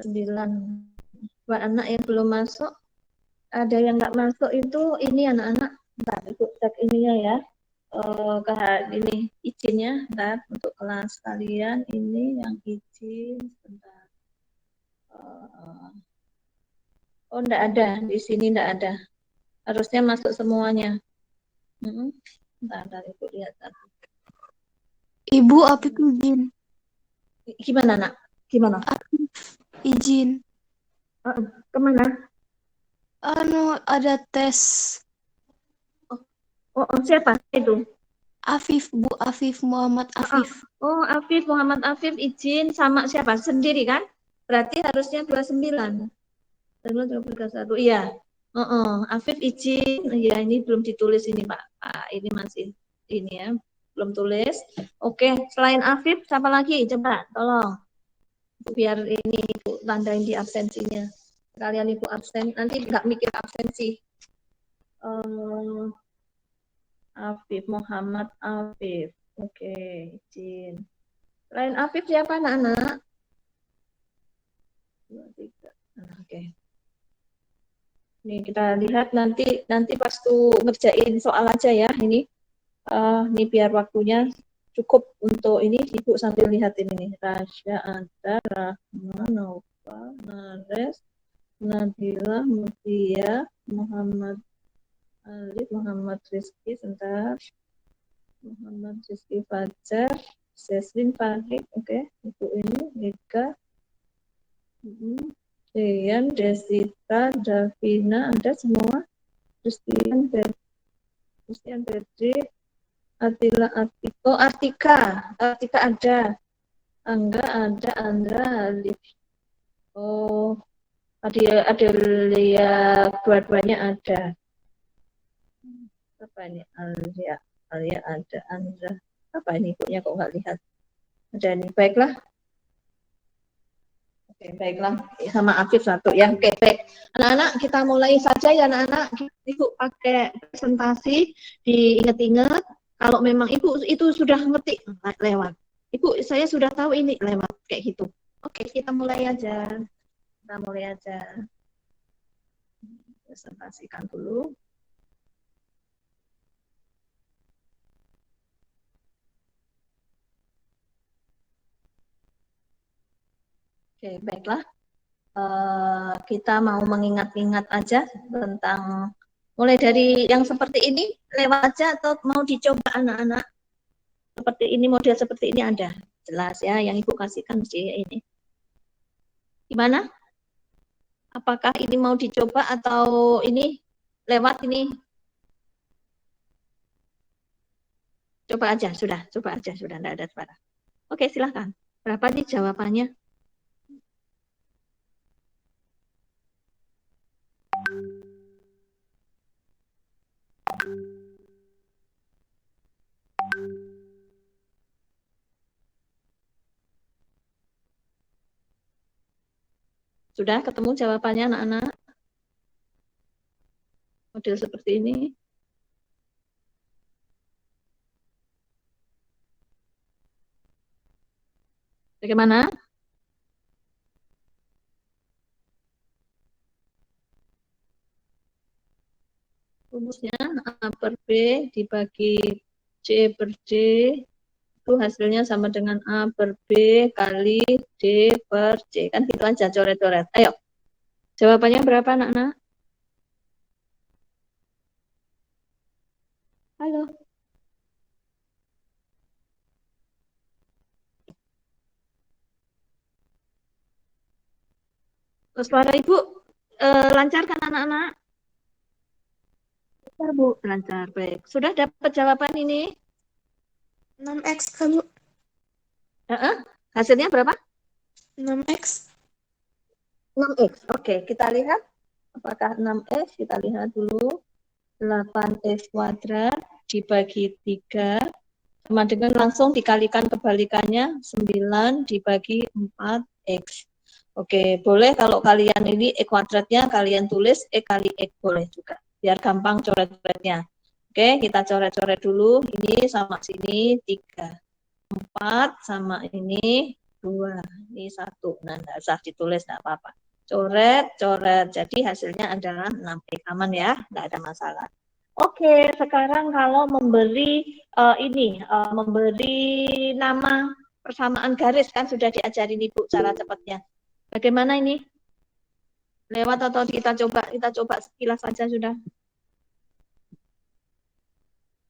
9. Buat anak yang belum masuk, ada yang nggak masuk itu ini anak-anak. Bentar, Ibu cek ininya ya. Ini izinnya, bentar, untuk kelas kalian ini yang izin, bentar. Oh, enggak ada, di sini enggak ada. Harusnya masuk semuanya. Bentar, Ibu lihat. Ibu, Apip izin. Gimana, Nak? Gimana? Apip izin. Kemana? Ada tes. Siapa itu? Afif, Bu Afif, Muhammad Afif. Afif, Muhammad Afif izin sama siapa? Sendiri kan? Berarti harusnya 29. 21. Iya. Afif izin. Ya, ini belum ditulis ini, Pak. Ini masih ini ya. Belum tulis. Oke, selain Afif siapa lagi? Coba tolong. Biar ini Ibu tandain di absensinya. Kalian Ibu absen, nanti nggak mikir absensi. Afif, Muhammad Afif. Oke, izin. Selain Afif siapa anak-anak? 2, 3. Oke. Nih kita lihat nanti pas tuh ngerjain soal aja ya ini. Nih biar waktunya cukup untuk ini Ibu sambil lihat ini nih. Rasya, Anta, Rahma, Nova, Nares, Nabila, Mutia, Muhammad Alif, Muhammad Rizky, sebentar. Muhammad Rizky Fajar, Seslin Farid, oke. Ibu ini, Nika, Deyan, Desita, Davina, ada semua. Christian Bedri, Atila Atiko, Artika ada. Angga ada, Andra, Alif. Oh, ada lihat dua-duanya ada. Apa ini? Alia ada, Andra. Apa ini ibunya kok nggak lihat? Ada nih, baiklah. Oke, baiklah. Sama Afif satu ya. Oke, baik. Anak-anak, kita mulai saja ya anak-anak. Ibu pakai presentasi, diingat-ingat. Kalau memang Ibu itu sudah ngerti, lewat. Ibu, saya sudah tahu ini lewat kayak gitu. Oke, kita mulai aja. Presentasikan dulu. Oke, baiklah. Kita mau mengingat-ingat aja tentang mulai dari yang seperti ini lewat aja atau mau dicoba anak-anak seperti ini, model seperti ini ada jelas ya yang Ibu kasihkan mesti ini gimana, apakah ini mau dicoba atau ini lewat ini coba aja sudah enggak ada suara. Oke, silahkan. Berapa nih jawabannya? Sudah ketemu jawabannya anak-anak? Model seperti ini. Bagaimana? Rumusnya A per B dibagi C per D itu hasilnya sama dengan A per B kali D per C. Kan gitu aja, coret-coret. Ayo, jawabannya berapa anak-anak? Halo. Suara Ibu lancar kan anak-anak? Lancar Bu, lancar. Baik. Sudah dapat jawaban ini? 6X kan, Bu? Hasilnya berapa? 6X. 6X. Oke, kita lihat apakah 6X. Kita lihat dulu. 8X kuadrat dibagi 3 sama dengan langsung dikalikan kebalikannya 9 dibagi 4X. Oke, boleh kalau kalian ini kuadratnya kalian tulis kali X boleh juga. Biar gampang coret-coretnya. Oke, kita coret-coret dulu. Ini sama sini 3. 4 sama ini 2. Ini 1. Nah, nggak usah ditulis, nggak apa-apa. Coret, coret. Jadi hasilnya adalah 6X. Aman ya, nggak ada masalah. Oke, sekarang kalau memberi memberi nama persamaan garis kan sudah diajarin Ibu cara cepatnya. Bagaimana ini? Lewat atau kita coba sekilas saja sudah.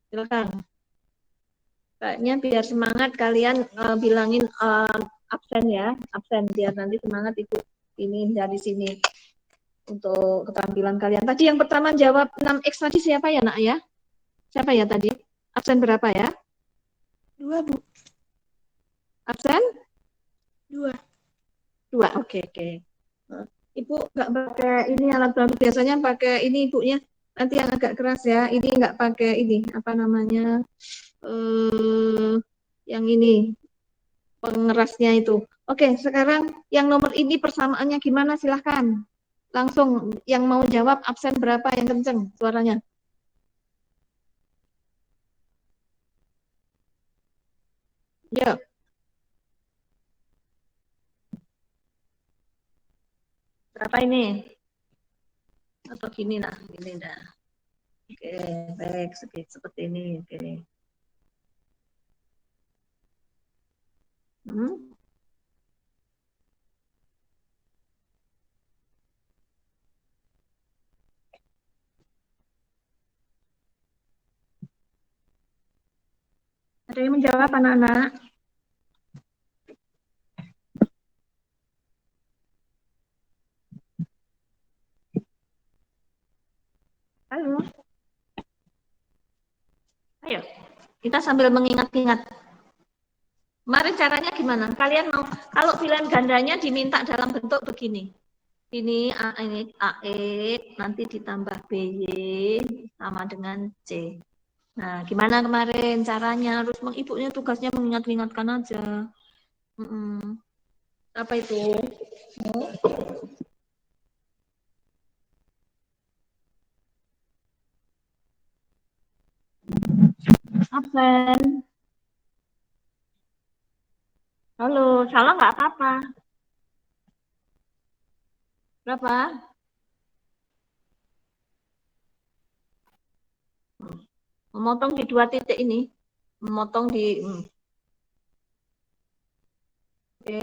Silakan. Kayaknya biar semangat kalian bilangin absen ya, absen biar nanti semangat ikut ini dari sini untuk keterampilan kalian. Tadi yang pertama jawab 6X tadi siapa ya, Nak ya? Siapa ya tadi? Absen berapa ya? 2, Bu. Absen? 2. 2. Oke. Ibu nggak pakai ini alat bantu, biasanya pakai ini ibunya. Nanti yang agak keras ya. Ini nggak pakai ini apa namanya? Yang ini pengerasnya itu. Oke, sekarang yang nomor ini persamaannya gimana? Silahkan. Langsung yang mau jawab absen berapa yang kenceng suaranya. Ya. Berapa ini? Atau gini lah, ini dah. Oke, baik, seperti ini. Oke. Ada yang menjawab anak-anak? Halo. Ayo, kita sambil mengingat-ingat. Kemarin caranya gimana? Kalian mau, kalau pilihan gandanya diminta dalam bentuk begini. Ini AE, nanti ditambah BY sama dengan C. Nah, gimana kemarin caranya? Harus ibunya tugasnya mengingat-ingatkan aja. Apa itu? Absen. Halo, salah nggak apa-apa. Berapa? Memotong di 2 titik ini. Memotong di... Oke.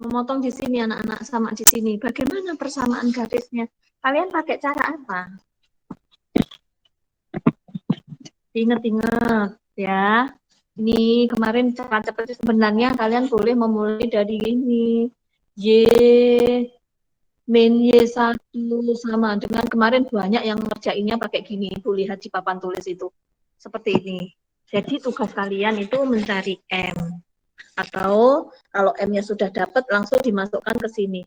Memotong di sini anak-anak sama di sini. Bagaimana persamaan garisnya? Kalian pakai cara apa? Ingat-ingat ya. Ini kemarin cara cepatnya sebenarnya kalian boleh memulai dari ini. Y min Y1 sama dengan kemarin banyak yang ngerjainnya pakai gini. Ibu lihat di papan tulis itu. Seperti ini. Jadi tugas kalian itu mencari M. Atau kalau M-nya sudah dapat langsung dimasukkan ke sini.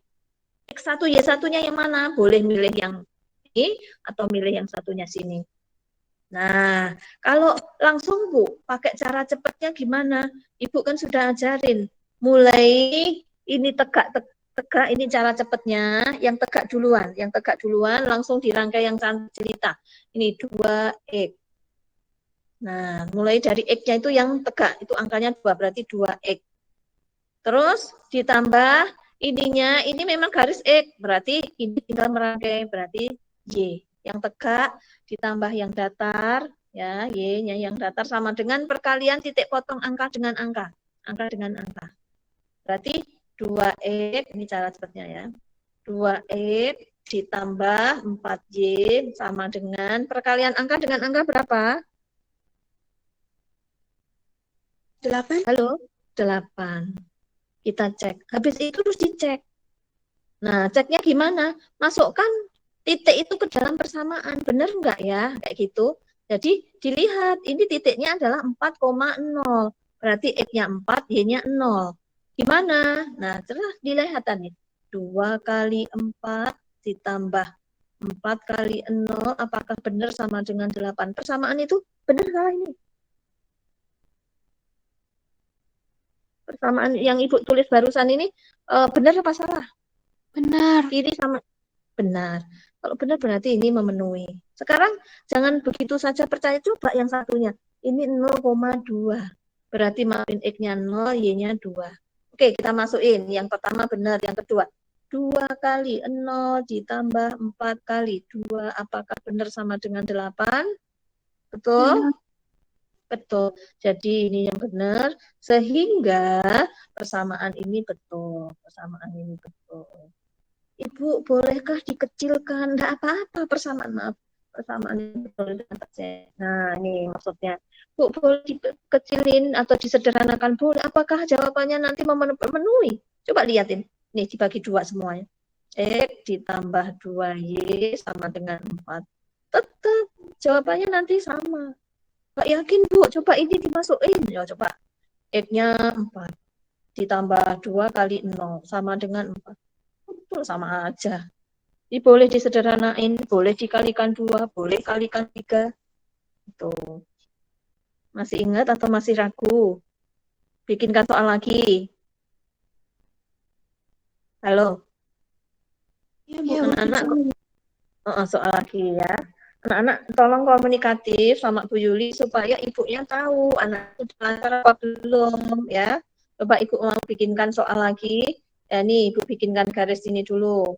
X1 Y1-nya yang mana? Boleh milih yang ini atau milih yang satunya sini. Nah, kalau langsung Bu, pakai cara cepatnya gimana? Ibu kan sudah ajarin. Mulai ini tegak ini cara cepatnya, yang tegak duluan langsung dirangkai yang cerita. Ini 2X. Nah, mulai dari X-nya itu yang tegak, itu angkanya 2, berarti 2X. Terus ditambah ininya, ini memang garis X, berarti ini tinggal merangkai, berarti Y. Yang tegak ditambah yang datar, ya, Y-nya yang datar sama dengan perkalian titik potong angka dengan angka. Angka dengan angka. Berarti 2X, ini cara cepatnya ya. 2X ditambah 4Y sama dengan perkalian angka dengan angka berapa? 8. Halo? 8. Kita cek. Habis itu terus dicek. Nah, ceknya gimana? Masukkan titik itu ke dalam persamaan. Benar enggak ya? Kayak gitu. Jadi dilihat, ini titiknya adalah 4,0. Berarti X-nya 4, Y-nya 0. Gimana? Nah, terus dilihat nih. 2 kali 4 ditambah 4 kali 0, apakah benar sama dengan 8? Persamaan itu benar nggak ini? Persamaan yang Ibu tulis barusan ini benar apa salah? Benar. Kiri sama benar. Kalau benar berarti ini memenuhi. Sekarang jangan begitu saja percaya, coba yang satunya. Ini 0,2. Berarti maafin X-nya 0, Y-nya 2. Oke, kita masukin. Yang pertama benar, yang kedua. 2 kali 0 ditambah 4 kali 2. Apakah benar sama dengan 8? Betul? Benar. Betul. Jadi ini yang benar. Sehingga persamaan ini betul. Persamaan ini betul. Ibu, bolehkah dikecilkan? Tidak apa-apa persamaan, maaf. Persamaan ini betul dengan terjadi. Nah, ini maksudnya. Bu, boleh dikecilin atau disederhanakan? Boleh. Apakah jawabannya nanti memenuhi? Coba lihatin. Nih, dibagi 2 semuanya. X ditambah 2Y sama dengan 4. Tetap jawabannya nanti sama. Nggak yakin, Bu? Coba ini dimasukin. Ya, coba. X-nya 4 ditambah 2 kali 0 sama dengan 4. Betul, sama aja. Ini boleh disederhanain, boleh dikalikan 2, boleh kalikan 3. Tuh. Masih ingat atau masih ragu? Bikinkan soal lagi. Halo? Ya, Bu. Anak-anak, soal lagi ya. Anak-anak, tolong komunikatif sama Bu Yuli supaya ibunya tahu anak itu lancar apa belum ya. Coba ibu mau bikinkan soal lagi. Ya, nih ibu bikinkan garis ini dulu.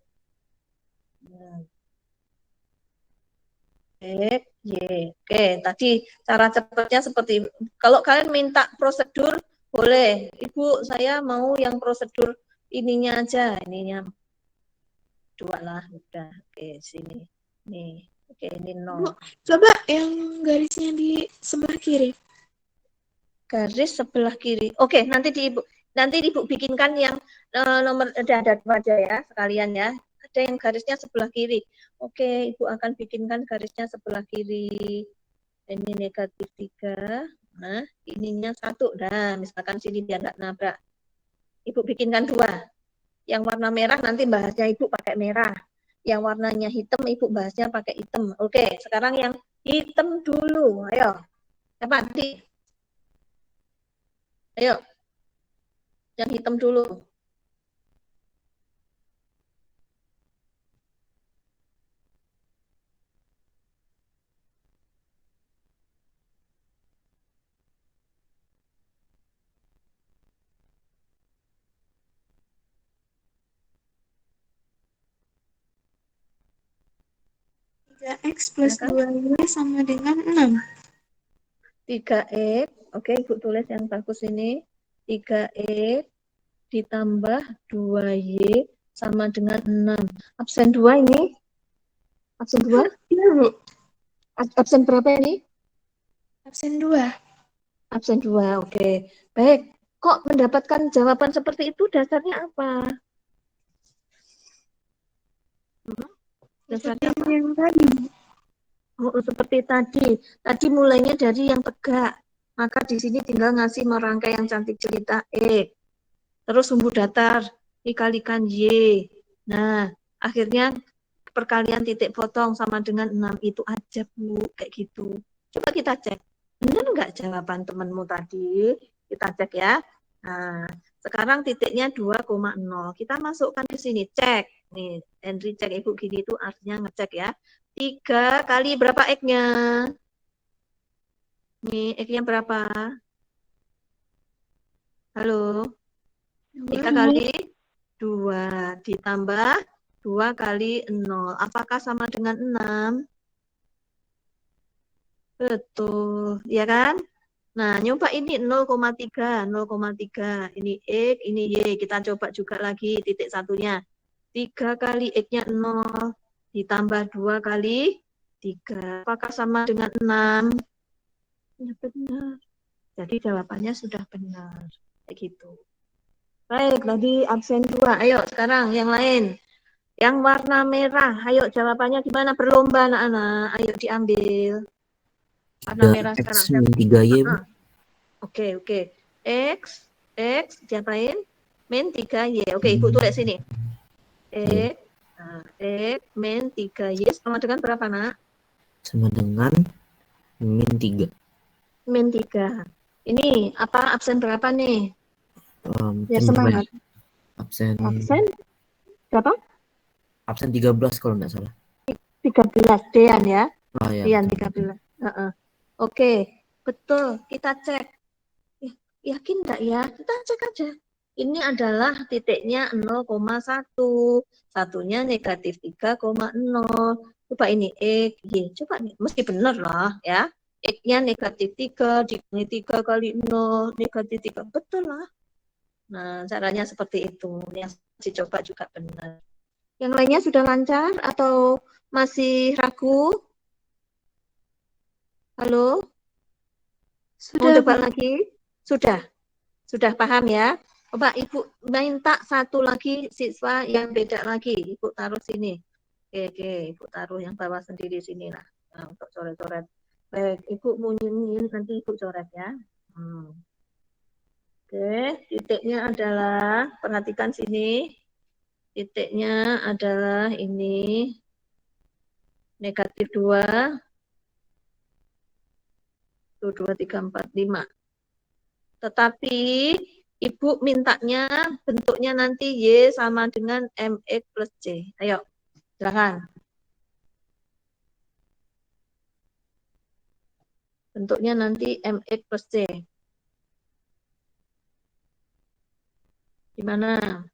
X, Y. Oke, tadi cara cepatnya seperti kalau kalian minta prosedur boleh. Ibu, saya mau yang prosedur ininya aja, ininya 2 lah, udah. Oke, sini. Nih. Oke, ini Bu, 0. coba yang garisnya di sebelah kiri. Garis sebelah kiri. Oke, nanti ibu bikinkan yang nomor ada 2 aja ya, sekalian ya. Ada yang garisnya sebelah kiri. Oke, ibu akan bikinkan garisnya sebelah kiri. Ini negatif 3. Nah, ininya 1. Nah, misalkan sini biar nggak nabrak. Ibu bikinkan 2. Yang warna merah nanti bahasnya ibu pakai merah. Yang warnanya hitam ibu bahasnya pakai hitam. Oke, sekarang yang hitam dulu. Ayo. Apa, Dik? Ayo. Yang hitam dulu. X plus Ya kan? 2Y sama dengan 6. 3X. Oke, ibu tulis yang bagus ini. 3X ditambah 2Y sama dengan 6. Absen 2 ini? Absen 2? Iya, Bu. Absen berapa ini? Absen 2. Absen 2, oke. Baik, kok mendapatkan jawaban seperti itu dasarnya apa? Seperti Dasarnya apa? yang tadi. Oh, seperti tadi. Tadi mulainya dari yang tegak. Maka di sini tinggal ngasih merangkai yang cantik cerita X. Terus sumbu datar dikalikan Y. Nah, akhirnya perkalian titik potong sama dengan 6 itu aja, Bu. Kayak gitu. Coba kita cek. Benar nggak jawaban temanmu tadi? Kita cek ya. Nah, sekarang titiknya 2,0. Kita masukkan ke sini. Cek. Nih, Henry cek Ibu gini itu artinya ngecek ya. 3 kali berapa X-nya? Nih, X-nya berapa? Halo? 3 kali 2 ditambah 2 kali 0. Apakah sama dengan 6? Betul, ya kan? Nah, nyoba ini 0,3, 0,3. Ini X, ini Y. Kita coba juga lagi titik satunya. 3 kali X-nya 0 ditambah 2 kali 3. Apakah sama dengan 6? Ya, benar. Jadi jawabannya sudah benar. Kayak gitu. Baik, tadi absen 2. Ayo sekarang yang lain. Yang warna merah. Ayo jawabannya gimana? Berlomba anak-anak. Ayo diambil. Warna merah sekarang. X min 3Y, Bu. Oke. X diapain? Min 3Y. Oke, Ibu tulis sini. X min 3Y sama dengan berapa, nak? Sama dengan min 3. Min 3. Ini apa absen berapa nih? Biar Absen semangat. Absen Berapa? absen 13 kalau nggak salah. 13 Dean ya. Oh, ya, Dean betul. 13. Oke. Betul, kita cek. Yakin enggak ya? Kita cek aja. Ini adalah titiknya 0,1. Satunya negatif 3,0. Coba ini X, Y. Coba nih, mesti benar lah ya. X-nya negatif 3, dikurangi 3 kali 0, negatif 3. Betul lah. Nah, caranya seperti itu. Yang dicoba juga benar. Yang lainnya sudah lancar atau masih ragu? Halo? Mau Sudah, coba Bu. lagi? Sudah paham ya? Coba Ibu minta satu lagi siswa yang beda lagi. Ibu taruh sini. Oke, Ibu taruh yang bawah sendiri sini lah. Nah, untuk coret-coret. Baik, Ibu mau nyanyiin, nanti Ibu coret ya. Oke, titiknya adalah, perhatikan sini. Titiknya adalah ini. Negatif 2. 1, 2, 3, 4, 5. Tetapi Ibu mintanya bentuknya nanti Y sama dengan MX plus C. Ayo, silakan. Bentuknya nanti MX plus C. Gimana?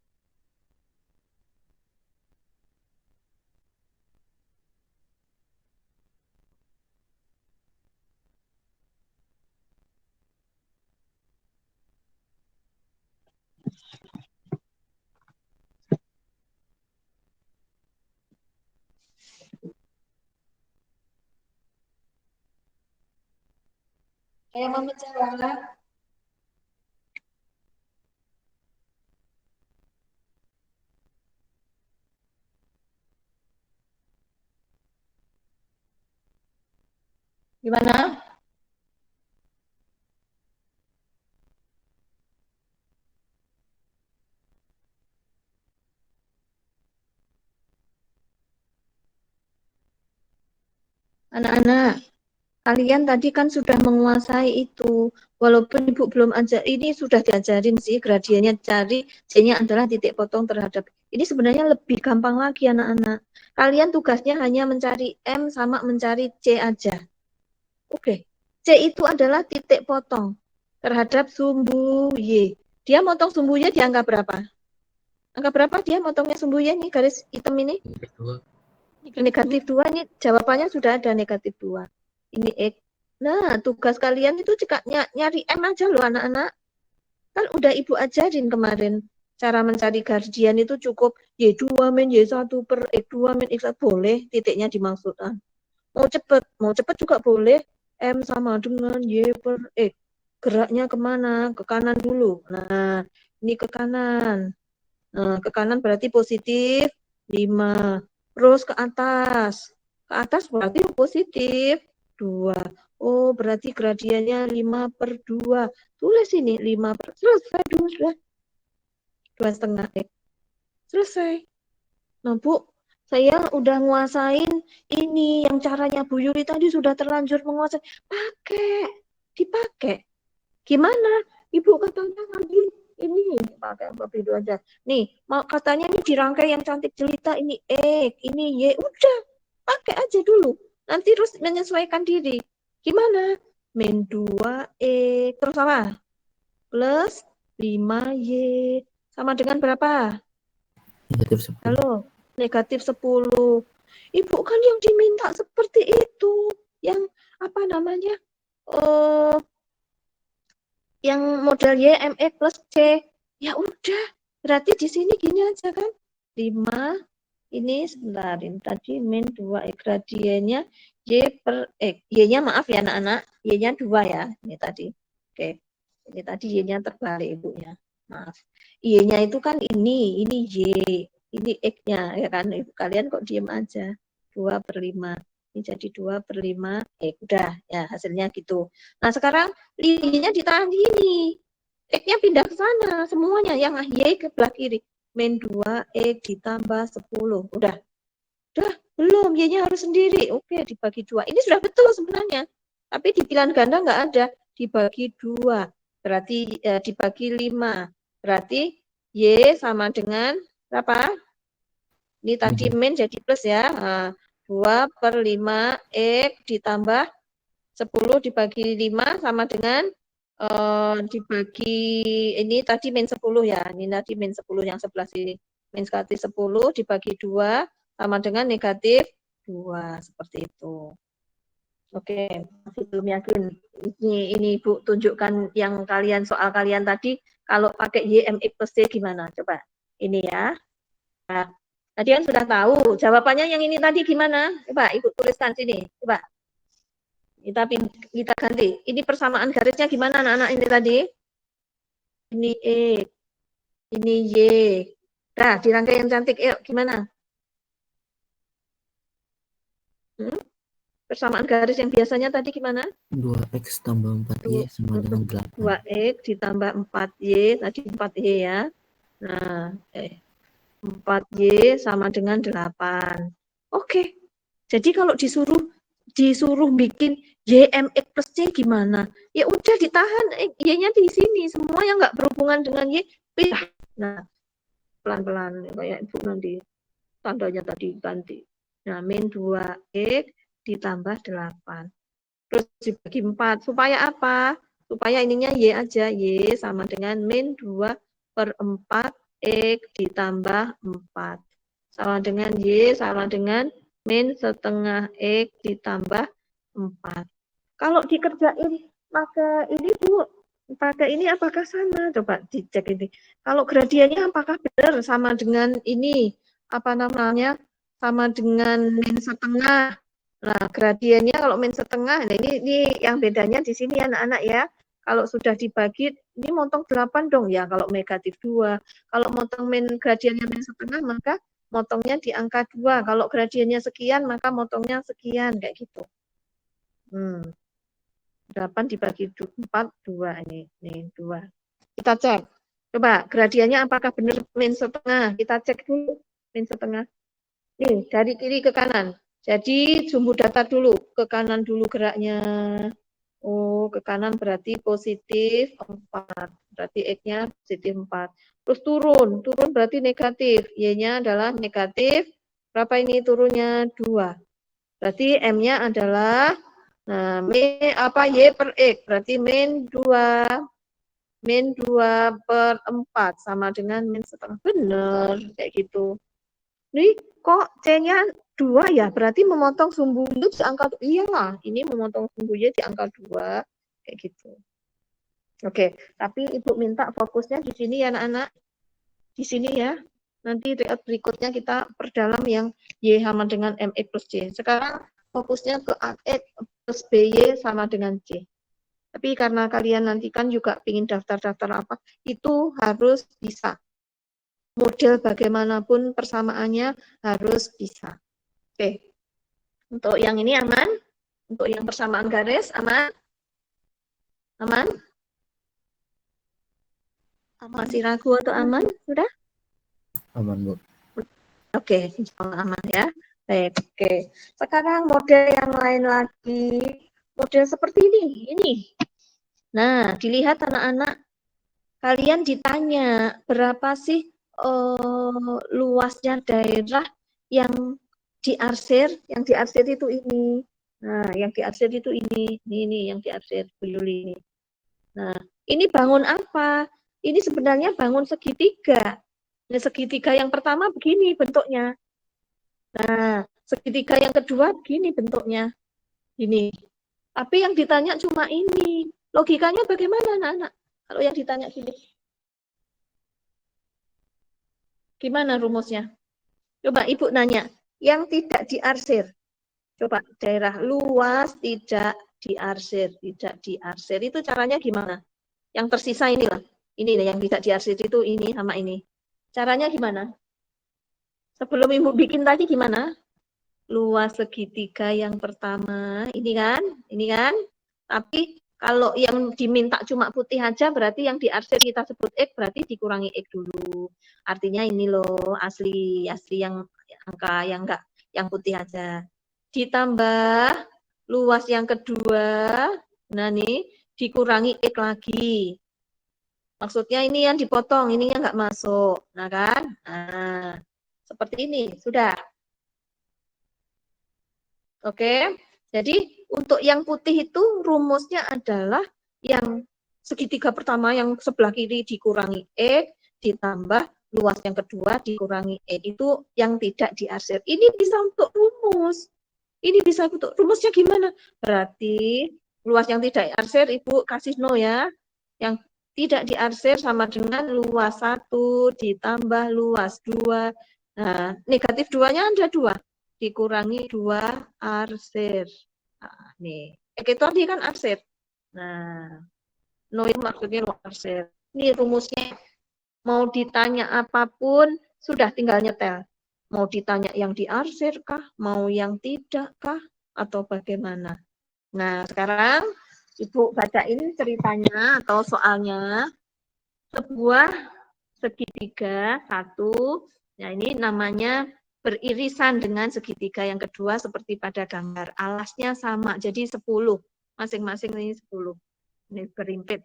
Saya mau bicara. Gimana? Anak-anak, kalian tadi kan sudah menguasai itu. Walaupun Ibu belum ajar, ini sudah diajarin sih gradiennya, cari C-nya adalah titik potong terhadap. Ini sebenarnya lebih gampang lagi anak-anak. Kalian tugasnya hanya mencari M sama mencari C aja. Oke, C itu adalah titik potong terhadap sumbu Y. Dia motong sumbu Y di angka berapa? Angka berapa dia motongnya sumbu Y nih, garis hitam ini? Negatif 2, ini jawabannya sudah ada negatif 2. Ini X. Nah, tugas kalian itu juga nyari M aja loh anak-anak. Kan udah Ibu ajarin kemarin. Cara mencari gradian itu cukup Y2 min Y1 per X2 min X1. Boleh titiknya dimaksudkan. Mau cepet juga boleh. M sama dengan Y per X. Geraknya kemana? Ke kanan dulu. Nah, ini ke kanan. Nah, ke kanan berarti positif 5. Terus ke atas. Ke atas berarti positif 2. Oh, berarti gradiennya 5 per 2. Tulis ini 5 per. Selesai dulu sudah. 2,5 X. Selesai. Nah, Bu, saya udah nguasain ini. Yang caranya Bu Yuri tadi sudah terlanjur menguasai. Dipakai. Gimana? Ibu katanya tadi ini pakai video aja. Nih, mau katanya ini dirangkai yang cantik jelita, ini X, ini Y. Udah, pakai aja dulu. Nanti terus menyesuaikan diri. Gimana? Min 2X terus apa? Plus 5Y sama dengan berapa? Negatif 10. Halo, negatif 10. Ibu kan yang diminta seperti itu. Yang apa namanya? Yang model Y, MX plus C. Ya udah, berarti di sini gini aja kan. 5, ini sebentar, ini tadi min 2 X gradiennya Y per X. Y-nya maaf ya anak-anak, Y-nya 2 ya, ini tadi. Oke, ini tadi Y-nya terbalik ibunya, maaf. Y-nya itu kan ini Y, ini X-nya, ya kan, ibu kalian kok diem aja, 2 per 5. Ini jadi 2 per 5, udah, ya hasilnya gitu. Nah sekarang Y-nya ditahan ini, X-nya pindah ke sana, semuanya, yang Y ke belah kiri. Min 2X ditambah 10. Udah belum, Y-nya harus sendiri. Oke, dibagi 2. Ini sudah betul sebenarnya. Tapi di pilihan ganda nggak ada. Dibagi 2. Berarti dibagi 5. Berarti Y sama dengan berapa? Ini tadi min jadi plus ya. Nah, 2 per 5 X ditambah 10 dibagi 5 sama dengan dibagi ini tadi min 10 ya. Ini tadi min 10 yang sebelah sini. Min negatif 10 dibagi 2 sama dengan negatif 2. Seperti itu. Oke, masih belum yakin. Ini Ibu tunjukkan yang soal kalian tadi. Kalau pakai YMX plus C gimana? Coba. Ini ya. Nah, tadi kan sudah tahu. Jawabannya yang ini tadi gimana? Coba Ibu tuliskan sini. Coba. Kita ganti. Ini persamaan garisnya gimana anak-anak ini tadi? Ini E, ini Y. Nah, dirangkai yang cantik. Yuk, gimana? Persamaan garis yang biasanya tadi gimana? 2x tambah 4y sama dengan 8. 2x ditambah 4y, tadi 4y ya. Nah, 4y sama dengan 8. Oke. Jadi kalau disuruh bikin YMX plus C gimana? Ya udah ditahan Y-nya di sini. Semua yang nggak berhubungan dengan Y, pindah. Nah, pelan-pelan kayak Ibu nanti tandanya tadi ganti. Nah, min 2x ditambah 8. Terus dibagi 4. Supaya apa? Supaya ininya Y aja. Y sama dengan min 2/4 X ditambah 4. Sama dengan Y sama dengan min setengah X ditambah 4. Kalau dikerjain pakai ini Bu, pakai ini apakah sama? Coba dicek ini. Kalau gradiennya apakah benar sama dengan ini? Apa namanya? Sama dengan min setengah. Nah, gradiennya kalau min setengah, nah ini yang bedanya di sini anak-anak ya. Kalau sudah dibagi, ini motong 8 dong ya kalau negatif 2. Kalau motong gradiennya min setengah, maka motongnya di angka 2. Kalau gradiennya sekian, maka motongnya sekian, kayak gitu. 8 dibagi 4, 2. Ini 2. Kita cek. Coba, gradiennya apakah benar min setengah? Kita cek dulu min setengah. Nih, dari kiri ke kanan. Jadi sumbu data dulu, ke kanan dulu geraknya. Oh, ke kanan berarti positif 4. Berarti X-nya positif 4. Terus turun berarti negatif. Y-nya adalah negatif. Berapa ini turunnya? 2. Berarti M-nya adalah, nah, Y per X. Berarti min 2. Min 2/4 sama dengan min setengah. Benar, kayak gitu. Nih, kok C-nya 2 ya? Berarti memotong sumbu loop seangka, iyalah, ini memotong sumbu Y di angka 2, kayak gitu. Oke, tapi Ibu minta fokusnya di sini ya anak-anak. Di sini ya. Nanti berikutnya kita perdalam yang Y sama dengan MX plus C. Sekarang fokusnya ke AX plus BY sama dengan C. Tapi karena kalian nanti kan juga ingin daftar-daftar apa, itu harus bisa. Model bagaimanapun persamaannya harus bisa. Oke. Untuk yang ini aman? Untuk yang persamaan garis aman? Aman? Masih ragu atau aman? Sudah? Aman, Bu. Oke, aman ya. Baik, oke. Sekarang model yang lain lagi. Model seperti ini. Nah, dilihat anak-anak. Kalian ditanya, berapa sih luasnya daerah yang diarsir? Yang diarsir itu ini. Nah, yang diarsir itu ini. Ini yang diarsir, Bu Yuli ini. Nah, ini bangun apa? Ini sebenarnya bangun segitiga. Nah, segitiga yang pertama begini bentuknya. Nah, segitiga yang kedua begini bentuknya. Ini. Tapi yang ditanya cuma ini. Logikanya bagaimana, anak-anak? Kalau yang ditanya gini. Gimana rumusnya? Coba Ibu nanya. Yang tidak diarsir. Coba daerah luas tidak diarsir. Tidak diarsir. Itu caranya gimana? Yang tersisa inilah. Ini yang tidak diarsir itu ini sama ini. Caranya gimana? Sebelum Ibu bikin tadi gimana? Luas segitiga yang pertama, ini kan? Tapi kalau yang diminta cuma putih aja, berarti yang diarsir kita sebut X, berarti dikurangi X dulu. Artinya ini loh, asli yang angka, yang enggak, yang putih aja. Ditambah luas yang kedua, nah nih, dikurangi X lagi. Maksudnya ini yang dipotong, ini yang enggak masuk. Nah kan? Seperti ini, sudah. Oke, Jadi untuk yang putih itu rumusnya adalah yang segitiga pertama yang sebelah kiri dikurangi X ditambah luas yang kedua dikurangi X, itu yang tidak diarsir. Ini bisa untuk rumus. Ini bisa untuk rumusnya gimana? Berarti luas yang tidak diarsir Ibu kasih no ya. Yang tidak diarsir sama dengan luas 1 ditambah luas 2. Nah, negatif 2-nya ada 2. Dikurangi 2 arsir. Nah, nih. Itu tadi kan arsir. Nah, no itu maksudnya luas arsir. Ini rumusnya. Mau ditanya apapun, sudah tinggal nyetel. Mau ditanya yang diarsir kah? Mau yang tidak kah? Atau bagaimana? Nah, sekarang Ibu bacain ceritanya atau soalnya. Sebuah segitiga satu, nah ini namanya beririsan dengan segitiga yang kedua seperti pada gambar. Alasnya sama, jadi 10. Masing-masing ini 10. Ini berimpit.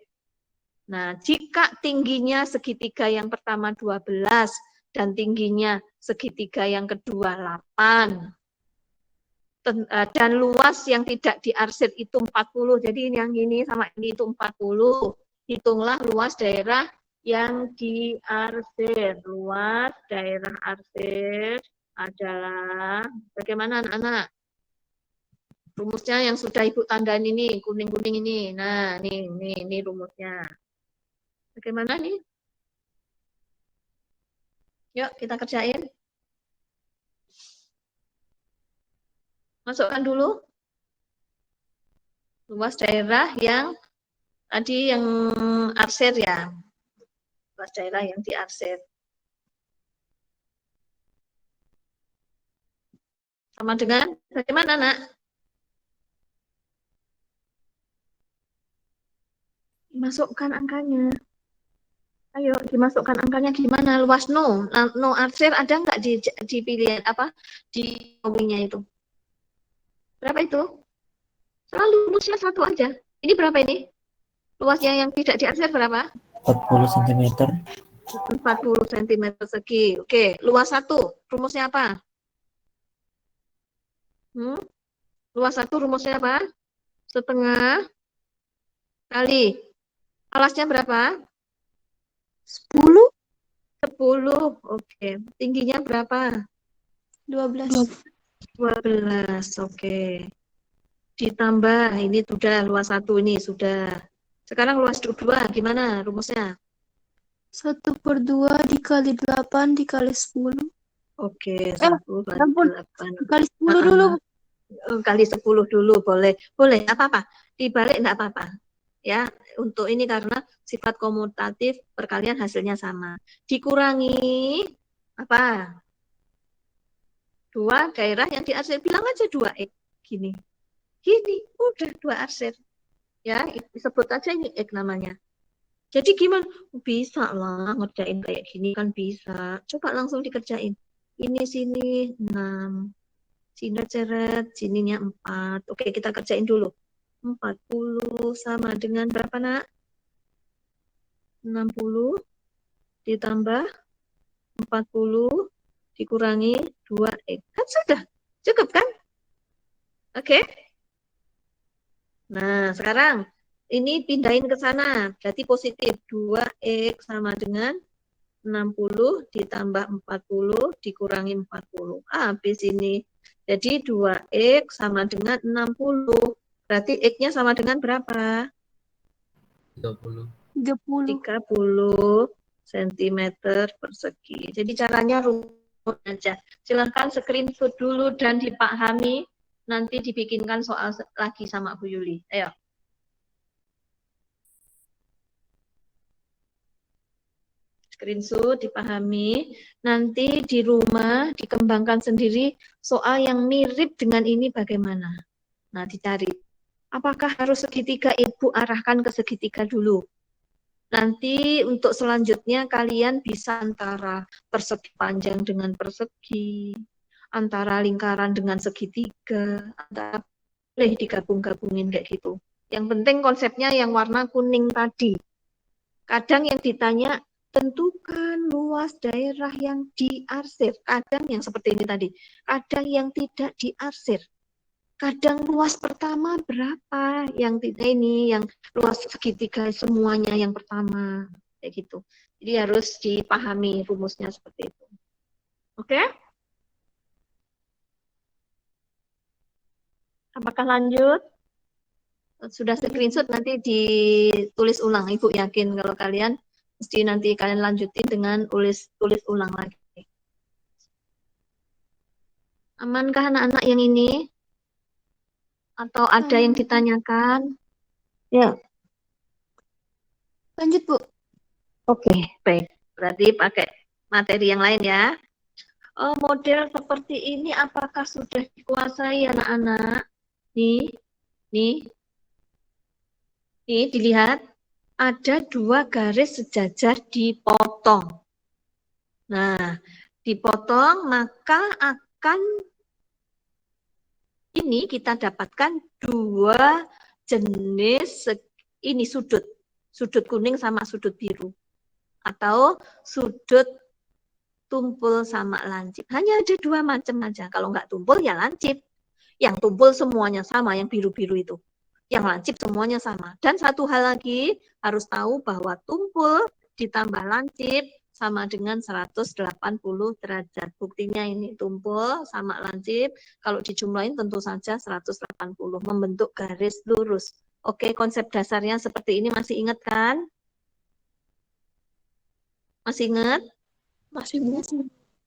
Nah, jika tingginya segitiga yang pertama 12 dan tingginya segitiga yang kedua 8 dan luas yang tidak diarsir itu 40. Jadi yang ini sama ini itu 40. Hitunglah luas daerah yang diarsir. Luas daerah arsir adalah bagaimana anak-anak? Rumusnya yang sudah Ibu tandain ini, kuning-kuning ini. Nah, ini rumusnya. Bagaimana nih? Yuk kita kerjain. Masukkan dulu luas daerah yang tadi yang arsir ya. Luas daerah yang diarsir. Sama dengan bagaimana, Nak? Masukkan angkanya. Ayo, dimasukkan angkanya gimana? Luas no. No arsir ada nggak di pilihan apa? Di kopinya itu. Berapa itu? Selalu rumusnya 1 aja. Ini berapa ini? Luasnya yang tidak diarsir berapa? 40 cm. 40 cm segi. Oke, luas 1. Rumusnya apa? Luas 1 rumusnya apa? Setengah kali. Alasnya berapa? 10. 10. Oke. Tingginya berapa? 12. 12. Oke. Ditambah, ini sudah luas 1 ini sudah. Sekarang luas 2 gimana rumusnya? 1/2 dikali 8 dikali 10. Oke, 1 kali 8. Dikali 10 dulu. Kali 10 dulu boleh. Boleh, apa-apa. Dibalik enggak apa-apa. Ya, untuk ini karena sifat komutatif perkalian hasilnya sama. Dikurangi apa? 2 daerah yang diarsir, bilang aja 2X. Gini, udah 2 arsir. Ya, disebut aja ini X namanya. Jadi gimana? Bisa lah ngerjain kayak gini kan bisa. Coba langsung dikerjain. Ini sini 6. Sini ceret, sininya 4. Oke, kita kerjain dulu. 40 sama dengan berapa, Nak? 60 ditambah 40 dikurangi 2X. Kan sudah. Cukup kan? Oke. Nah, sekarang ini pindahin ke sana. Berarti positif. 2X sama dengan 60 ditambah 40 dikurangi 40. Habis ini. Jadi 2X sama dengan 60. Berarti X-nya sama dengan berapa? 30. 30 cm persegi. Jadi caranya rumus aja. Silahkan screenshot dulu dan dipahami. Nanti dibikinkan soal lagi sama Bu Yuli. Ayo. Screenshot, dipahami. Nanti di rumah dikembangkan sendiri soal yang mirip dengan ini bagaimana. Nah, dicari. Apakah harus segitiga Ibu arahkan ke segitiga dulu? Nanti untuk selanjutnya kalian bisa antara persegi panjang dengan persegi, antara lingkaran dengan segitiga, antara boleh digabung-gabungin kayak gitu. Yang penting konsepnya yang warna kuning tadi. Kadang yang ditanya, tentukan luas daerah yang diarsir. Kadang yang seperti ini tadi. Kadang yang tidak diarsir. kadang luas pertama berapa, yang ini yang luas segitiga semuanya yang pertama, kayak gitu. Jadi harus dipahami rumusnya seperti itu. Oke? Apakah lanjut? Sudah screenshot, nanti ditulis ulang. Ibu yakin kalau kalian mesti nanti kalian lanjutin dengan tulis ulang lagi. Amankah anak-anak yang ini? Atau ada yang ditanyakan? Ya. Lanjut, Bu. Oke, baik. Berarti pakai materi yang lain ya. Model seperti ini apakah sudah dikuasai anak-anak? Nih, nih, dilihat. Ada 2 garis sejajar dipotong. Nah, dipotong maka akan ini kita dapatkan 2 jenis ini sudut kuning sama sudut biru, atau sudut tumpul sama lancip. Hanya ada 2 macam aja. Kalau nggak tumpul ya lancip. Yang tumpul semuanya sama, yang biru-biru itu. Yang lancip semuanya sama. Dan satu hal lagi, harus tahu bahwa tumpul ditambah lancip sama dengan 180 derajat. Buktinya ini tumpul sama lancip, kalau dijumlahin tentu saja 180, membentuk garis lurus. Oke, konsep dasarnya seperti ini, masih ingat kan? Masih ingat? Masih, Bu.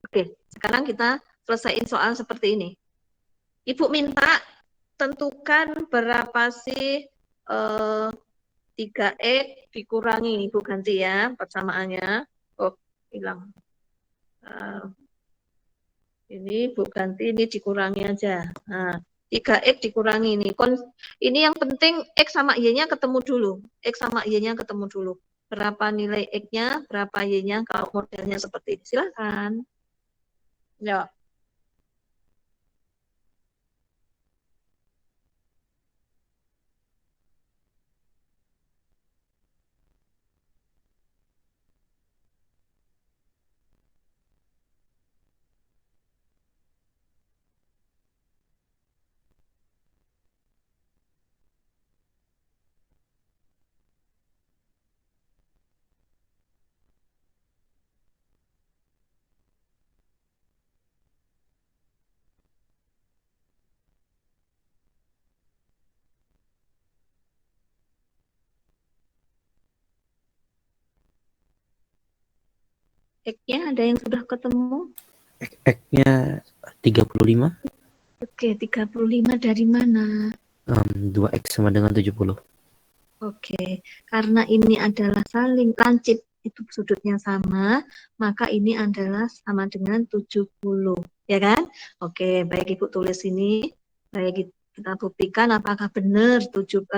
Oke, sekarang kita selesaiin soal seperti ini. Ibu minta tentukan berapa sih 3x dikurangi, Ibu ganti ya persamaannya. Oh, hilang. Ini Ibu ganti, ini dikurangi aja. Nah, 3x dikurangi ini. Ini yang penting x sama y-nya ketemu dulu. X sama y-nya ketemu dulu. Berapa nilai x-nya, berapa y-nya kalau modelnya seperti ini. Silakan. Ya. X-nya ada yang sudah ketemu? X-nya 35. Oke, 35 dari mana? 2x sama dengan 70. Oke, karena ini adalah saling lancip, itu sudutnya sama, maka ini adalah sama dengan 70, ya kan? Oke, baik Ibu tulis ini. Baik, kita buktikan apakah benar 35,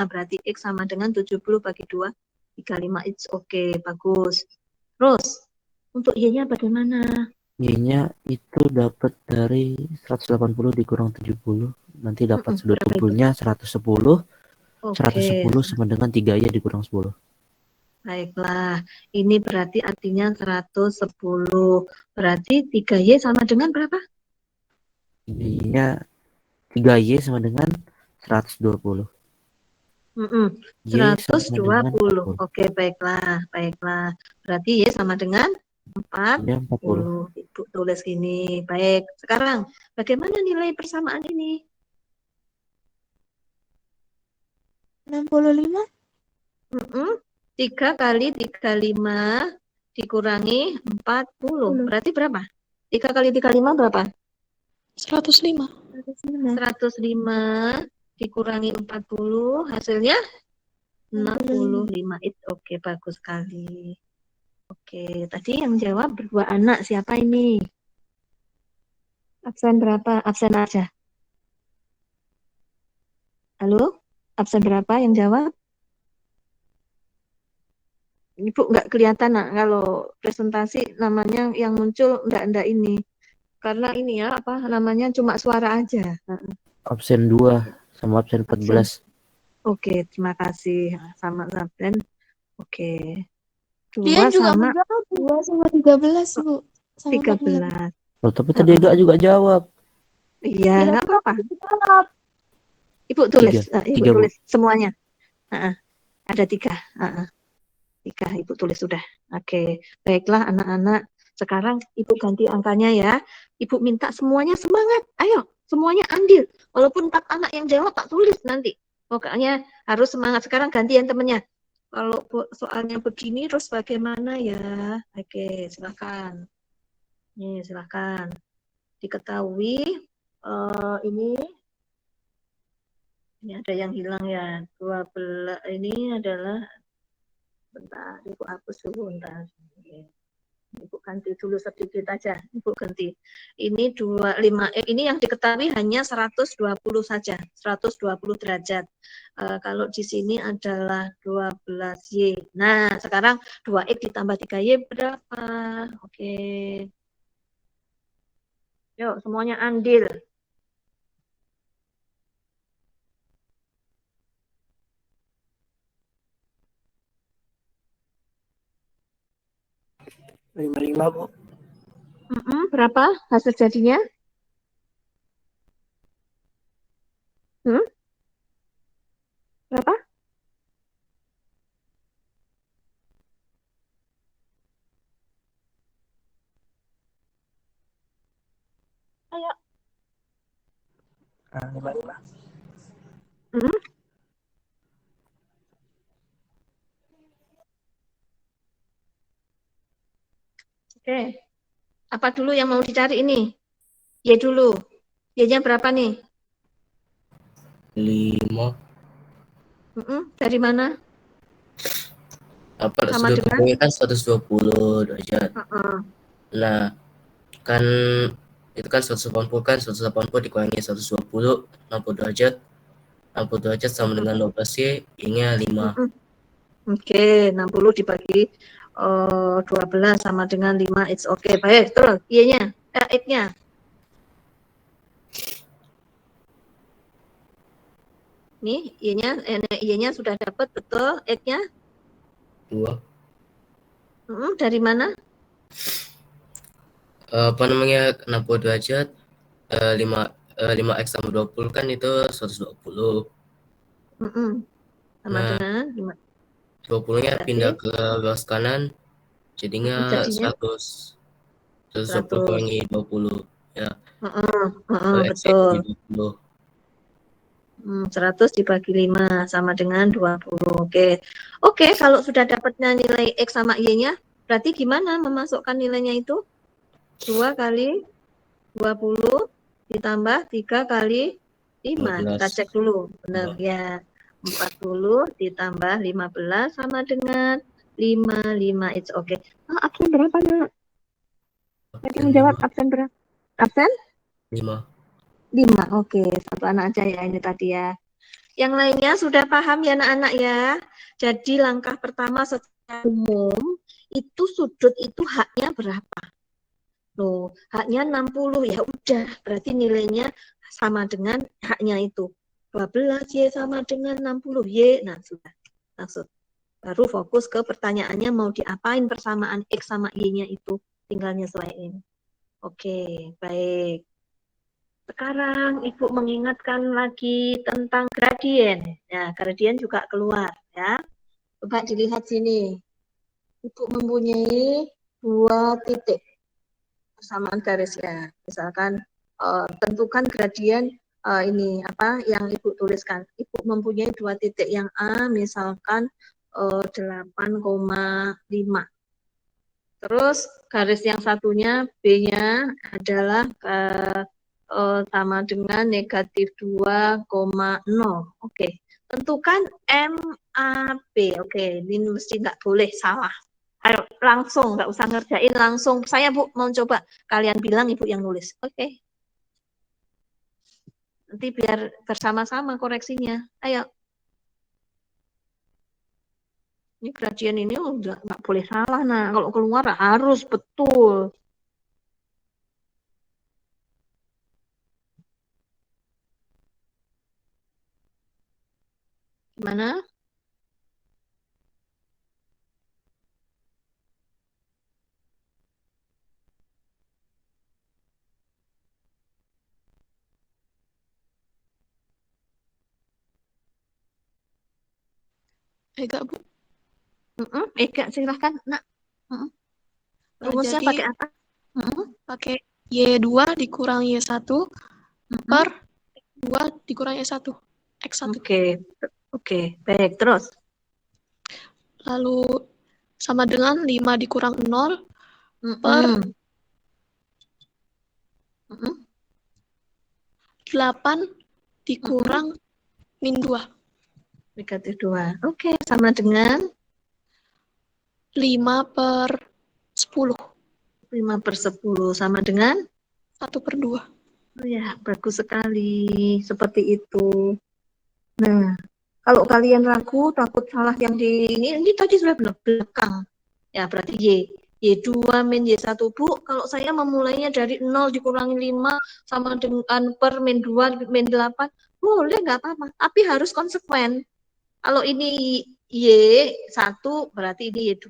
berarti X sama dengan 70 bagi 2, 35. It's oke, bagus. Terus, untuk Y-nya bagaimana? Y-nya itu dapat dari 180 dikurang 70. Nanti dapat sudut tumpulnya 110. Oke. 110 sama dengan 3Y dikurang 10. Baiklah, ini berarti artinya 110. Berarti 3Y sama dengan berapa? Y-nya 3Y sama dengan 120. 120. Oke, baiklah. Berarti Y sama dengan 40. Ibu tulis gini. Baik, sekarang bagaimana nilai persamaan ini? 65. 3 kali 35 dikurangi 40. Berarti berapa? 3 kali 35 berapa? 105. 105 dikurangi 40, hasilnya 65. Oke, bagus sekali. Oke, tadi yang jawab berdua anak, siapa ini? Absen berapa? Absen aja. Halo? Absen berapa yang jawab? Ibu nggak kelihatan nak kalau presentasi namanya yang muncul enggak ini. Karena ini ya apa namanya cuma suara aja. Absen 2 sama absen 14. Oke, terima kasih. Sama absen. Oke. 2 Dia juga sama menjawab 2 sama 13, Bu. Sama 13. Oh, tapi tadi enggak juga jawab. Iya, Ya, nggak apa-apa. jawab. Ibu tulis, Ibu Tiga, Bu. tulis semuanya. Ada 3. Tiga Ibu tulis sudah. Oke, baiklah anak-anak. Sekarang Ibu ganti angkanya ya. Ibu minta semuanya semangat. Ayo, semuanya andil. Walaupun 4 anak yang jawab tak tulis nanti. Pokoknya harus semangat. Sekarang gantian temennya. Kalau soalnya begini terus bagaimana ya? Oke, silakan. Nih, silakan. Diketahui ini ada yang hilang ya. 12 ini adalah bentar, Ibu hapus dulu bentar. Ibu ganti dulu sedikit aja. Ibu ganti. Ini 25 ini yang diketahui hanya 120 saja, 120 derajat. Kalau di sini adalah 12Y. Nah, sekarang 2X ditambah 3Y berapa? Oke. Yuk, semuanya andil. Lima, Bu. Berapa hasil jadinya? Hmm? Berapa? Ayo. 5. Hmm? Oke. Apa dulu yang mau dicari ini? Y dulu. Y-nya berapa nih? 5. Dari mana? Apa Sama sudut dengan? pandangnya kan 120 derajat. Nah, kan itu kan 180 kan 180 dikurangi 120 60 derajat. 60 derajat sama dengan 12Y, Y-nya 5. Oke, 60 dibagi 12 sama dengan 5. It's okay. Baik, terus Y-nya, X-nya. Nih, Y-nya sudah dapat, betul. X-nya 2. dari mana? Apa namanya 60 derajat 5x sama 20 kan itu 120. Sama Nah, dengan 5. 20-nya pindah Berarti ke garis kanan jadinya jadinya 100. 120 100. kurangi 20 ya. Kalau X-nya Betul. jadi 20. 100 dibagi 5 sama dengan 20. Oke. Oke, kalau sudah dapatnya nilai X sama Y-nya, berarti gimana memasukkan nilainya itu? 2 kali 20 ditambah 3 kali 5. Kita 15. cek dulu. Benar ya. 40 ditambah 15 sama dengan 5. It's okay. Absen berapa, Nak? Tadi Absen menjawab 5. absen berapa? Absen? 5. 5. Oke, satu anak aja ya ini tadi ya. Yang lainnya sudah paham ya anak-anak ya. Jadi langkah pertama secara umum itu sudut itu haknya berapa? Loh, haknya 60 ya udah, berarti nilainya sama dengan haknya itu. 12Y sama dengan 60Y. Nah, sudah. Langsung. Baru fokus ke pertanyaannya mau diapain persamaan X sama Y-nya itu. Tinggal nyesuaiin. Oke, baik. Sekarang Ibu mengingatkan lagi tentang gradien. Ya, gradien juga keluar ya. Coba dilihat sini. Ibu mempunyai 2 titik persamaan garisnya. Misalkan tentukan gradien ini apa yang Ibu tuliskan. Ibu mempunyai 2 titik yang A misalkan 8,5. Terus garis yang satunya B-nya adalah sama dengan negatif 2,0. Oke. Tentukan MAB. Oke, ini mesti nggak boleh salah. Ayo, langsung, nggak usah ngerjain, langsung. Saya, Bu, mau coba. Kalian bilang Ibu yang nulis. Oke. Nanti biar bersama-sama koreksinya. Ayo. Ini gradien ini nggak boleh salah. Nah, kalau keluar harus betul. Gimana? Ega, Bu. Ega, silahkan, nak. Rumusnya Jadi pakai apa? pakai Y2 dikurang Y1 per 2 dikurang Y1. X1. Oke, baik. Terus? Lalu sama dengan 5 dikurang 0 per 8 dikurang min 2. Negatif 2. Oke, sama dengan 5 per 10. 5 per 10 sama dengan 1 per 2. Oh ya, bagus sekali. Seperti itu. Nah, kalau kalian ragu, takut salah yang di ini tadi sudah belakang. Ya, berarti Y2 min Y1, Bu. Kalau saya memulainya dari 0 dikurangi 5 sama dengan per min 2 min 8, boleh nggak apa-apa. Tapi harus konsekuen. Kalau ini Y1, berarti ini Y2.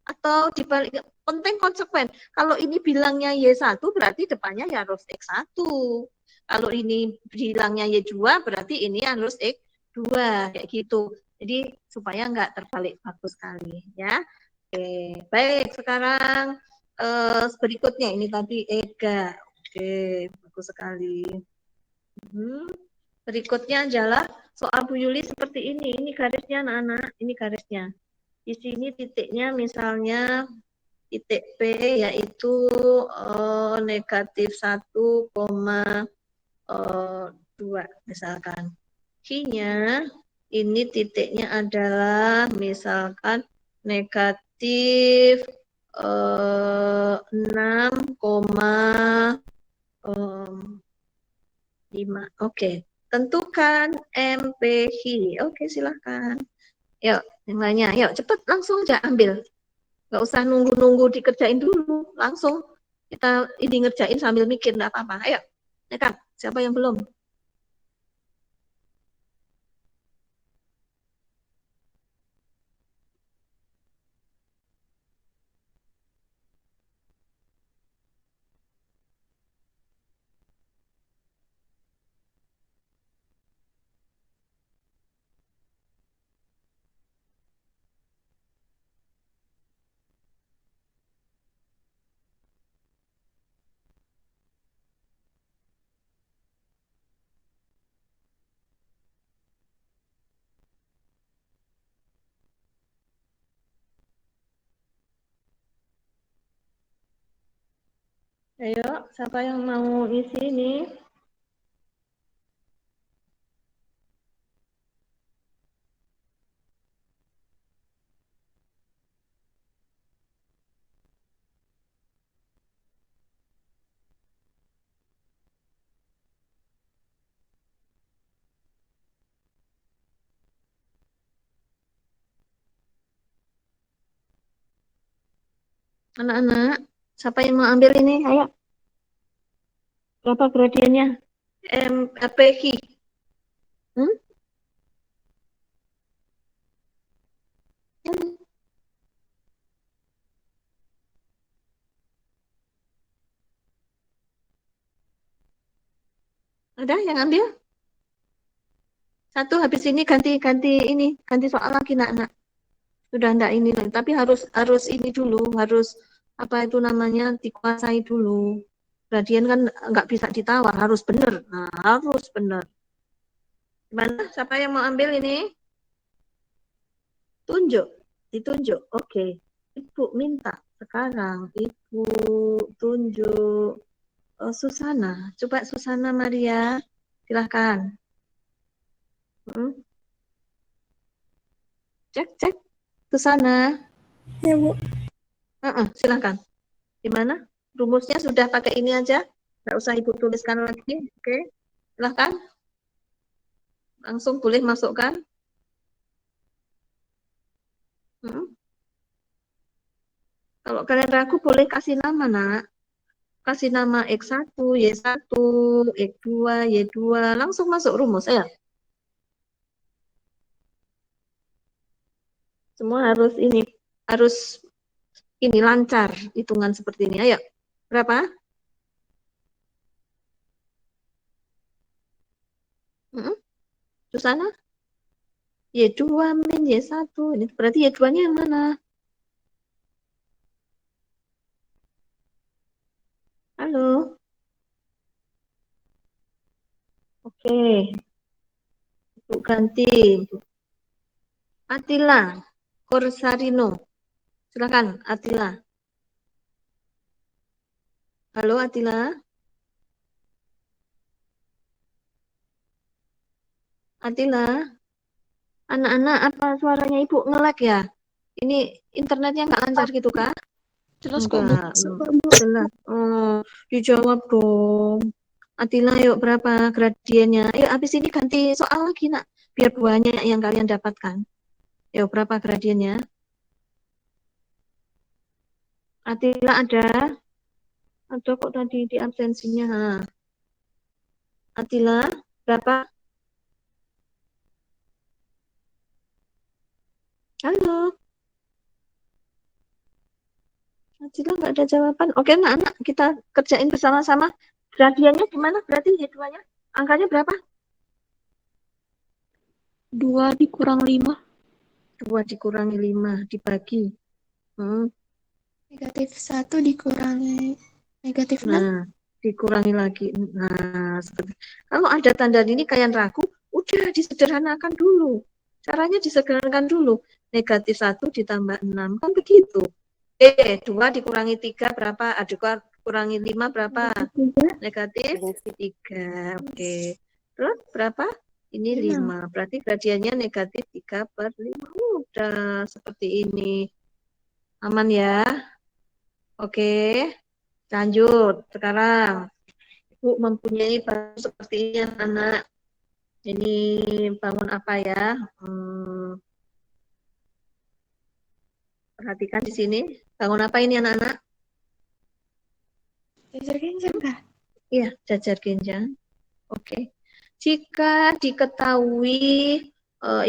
Atau dibalik, penting konsekuen. Kalau ini bilangnya Y1, berarti depannya ya harus X1. Kalau ini bilangnya Y2, berarti ini harus X2. Kayak gitu. Jadi supaya nggak terbalik, bagus sekali. Ya. Oke, baik. Sekarang berikutnya ini tadi Ega. Oke, bagus sekali. Berikutnya adalah soal Bu Yuli seperti ini. Ini garisnya anak-anak, ini garisnya. Di sini titiknya misalnya titik P yaitu negatif 1,2 misalkan. Q-nya ini titiknya adalah misalkan negatif 6,5. Oke. Tentukan MPQ. Oke, silahkan. Yuk, nilainya. Yuk, cepat langsung aja ambil. Nggak usah nunggu-nunggu dikerjain dulu. Langsung kita ini ngerjain sambil mikir, nggak apa-apa. Ayo, nekat. Siapa yang belum? Ayo, siapa yang mau isi ini? Anak-anak, siapa yang mau ambil ini? Ayo. Berapa gradiennya? MPQ. Ada yang ambil? Satu habis ini ganti soal lagi nak. Sudah enggak ini lagi, tapi harus ini dulu, harus apa itu namanya dikuasai dulu. Gradian kan enggak bisa ditawar, harus benar. Nah, harus benar. Gimana? Siapa yang mau ambil ini? Ditunjuk. Oke. Ibu minta sekarang Ibu tunjuk Susana. Coba Susana Maria, silahkan. Cek. Susana. Ya, Bu. Silahkan. Gimana? Rumusnya sudah pakai ini aja? Nggak usah Ibu tuliskan lagi. Oke. Silahkan. Langsung boleh masukkan. Kalau kalian ragu boleh kasih nama, nak. Kasih nama X1, Y1, X2, Y2. Langsung masuk rumus, ya. Semua harus ini lancar hitungan seperti ini. Ayo. Berapa? Susana? Y2 min Y1. Ini berarti Y2-nya yang mana? Halo? Oke. Ibu ganti. Atila Korsarino. Silakan, Atila. Halo, Atila. Atila. Anak-anak, apa suaranya Ibu nge-lag ya? Ini internetnya nggak lancar gitu kah? Jelas kok, Bu. Enggak. Jelas. Oh, dijawab dong. Atila, yuk berapa gradiennya? Yuk, habis ini ganti soal lagi, nak. Biar banyak yang kalian dapatkan. Yuk, berapa gradiennya? Atila ada? Ada kok tadi di absensinya. Ha. Atila, berapa? Halo. Atila nggak ada jawaban. Oke, anak-anak, kita kerjain bersama-sama. Gradiennya gimana? Berarti Y2-nya? Angkanya berapa? 2 dikurang 5. 2 dikurangi 5 dibagi. Negatif 1 dikurangi negatif 6. Nah, dikurangi lagi. Nah, seperti kalau ada tanda ini kalian ragu, udah disederhanakan dulu. Caranya disederhanakan dulu. Negatif 1 ditambah 6, kan begitu. 2 dikurangi 3 berapa? Aduh, kurangi 5 berapa? Negatif 3. Oke. Terus berapa? Ini 5. Berarti gradiennya negatif 3/5. Udah seperti ini. Aman ya? Oke. Lanjut. Sekarang Ibu mempunyai bangun seperti ini anak. Ini bangun apa ya? Perhatikan di sini. Bangun apa ini anak-anak? Jajar genjang kah? Iya, jajar genjang. Oke. Jika diketahui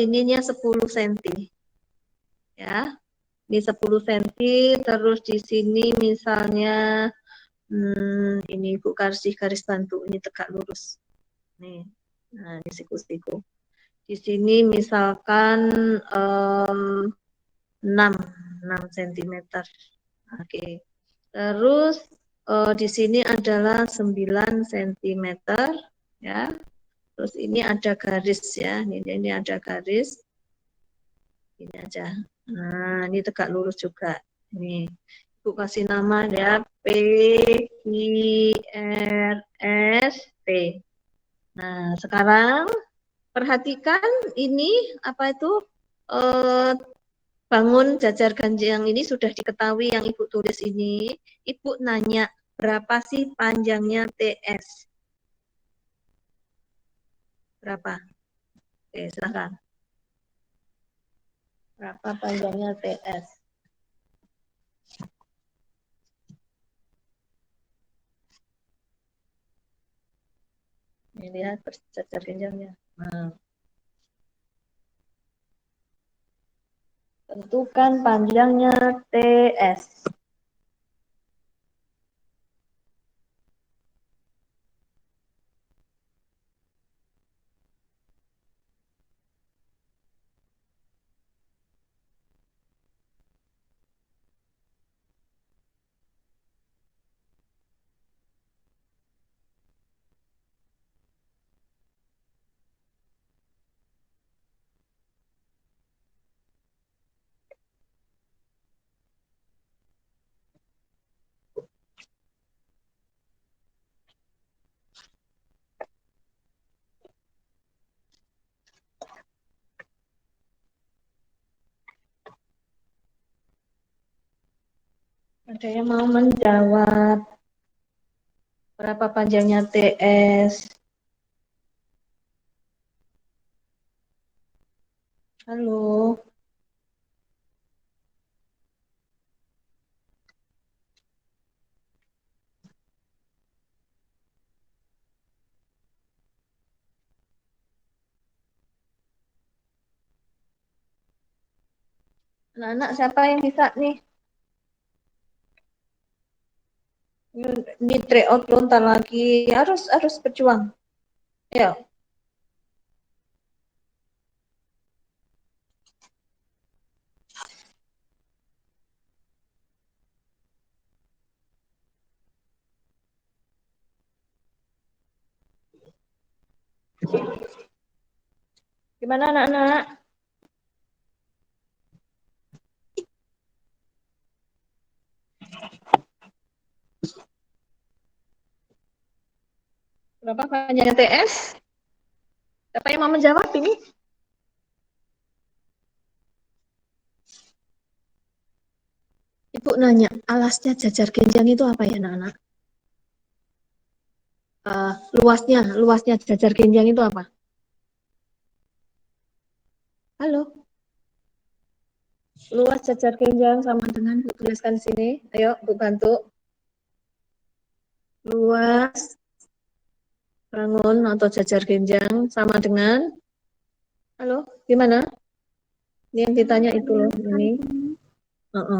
ininya 10 cm. Ya. Ini 10 cm, terus di sini misalnya ini Ibu kasih garis bantu, ini tegak lurus. Nih. Nah, ini siku-siku. Di sini misalkan 6 cm. Oke. Terus di sini adalah 9 cm ya. Terus ini ada garis ya. Ini ada garis. Ini aja. Nah, ini tegak lurus juga. Ini Ibu kasih nama ya, P I R S T. Nah, sekarang perhatikan ini apa itu bangun jajar ganjang ini sudah diketahui yang Ibu tulis ini. Ibu nanya berapa sih panjangnya TS? Berapa? Oke, silakan. Berapa panjangnya TS? Ini lihat jajar ganjangnya. Nah. Tentukan panjangnya TS. Ada yang mau menjawab? Berapa panjangnya TS? Halo. Anak-anak siapa yang bisa nih? Ini tryout lontar lagi. Harus berjuang. Ya. Gimana anak-anak? Berapa panjangnya TS? Siapa yang mau menjawab ini? Ibu nanya, alasnya jajar genjang itu apa ya anak-anak? Luasnya jajar genjang itu apa? Halo? Luas jajar genjang sama dengan, Bu tuliskan sini. Ayo, Bu bantu. Luas bangun atau jajar genjang sama dengan, halo, gimana? Ini yang ditanya itu loh, ini.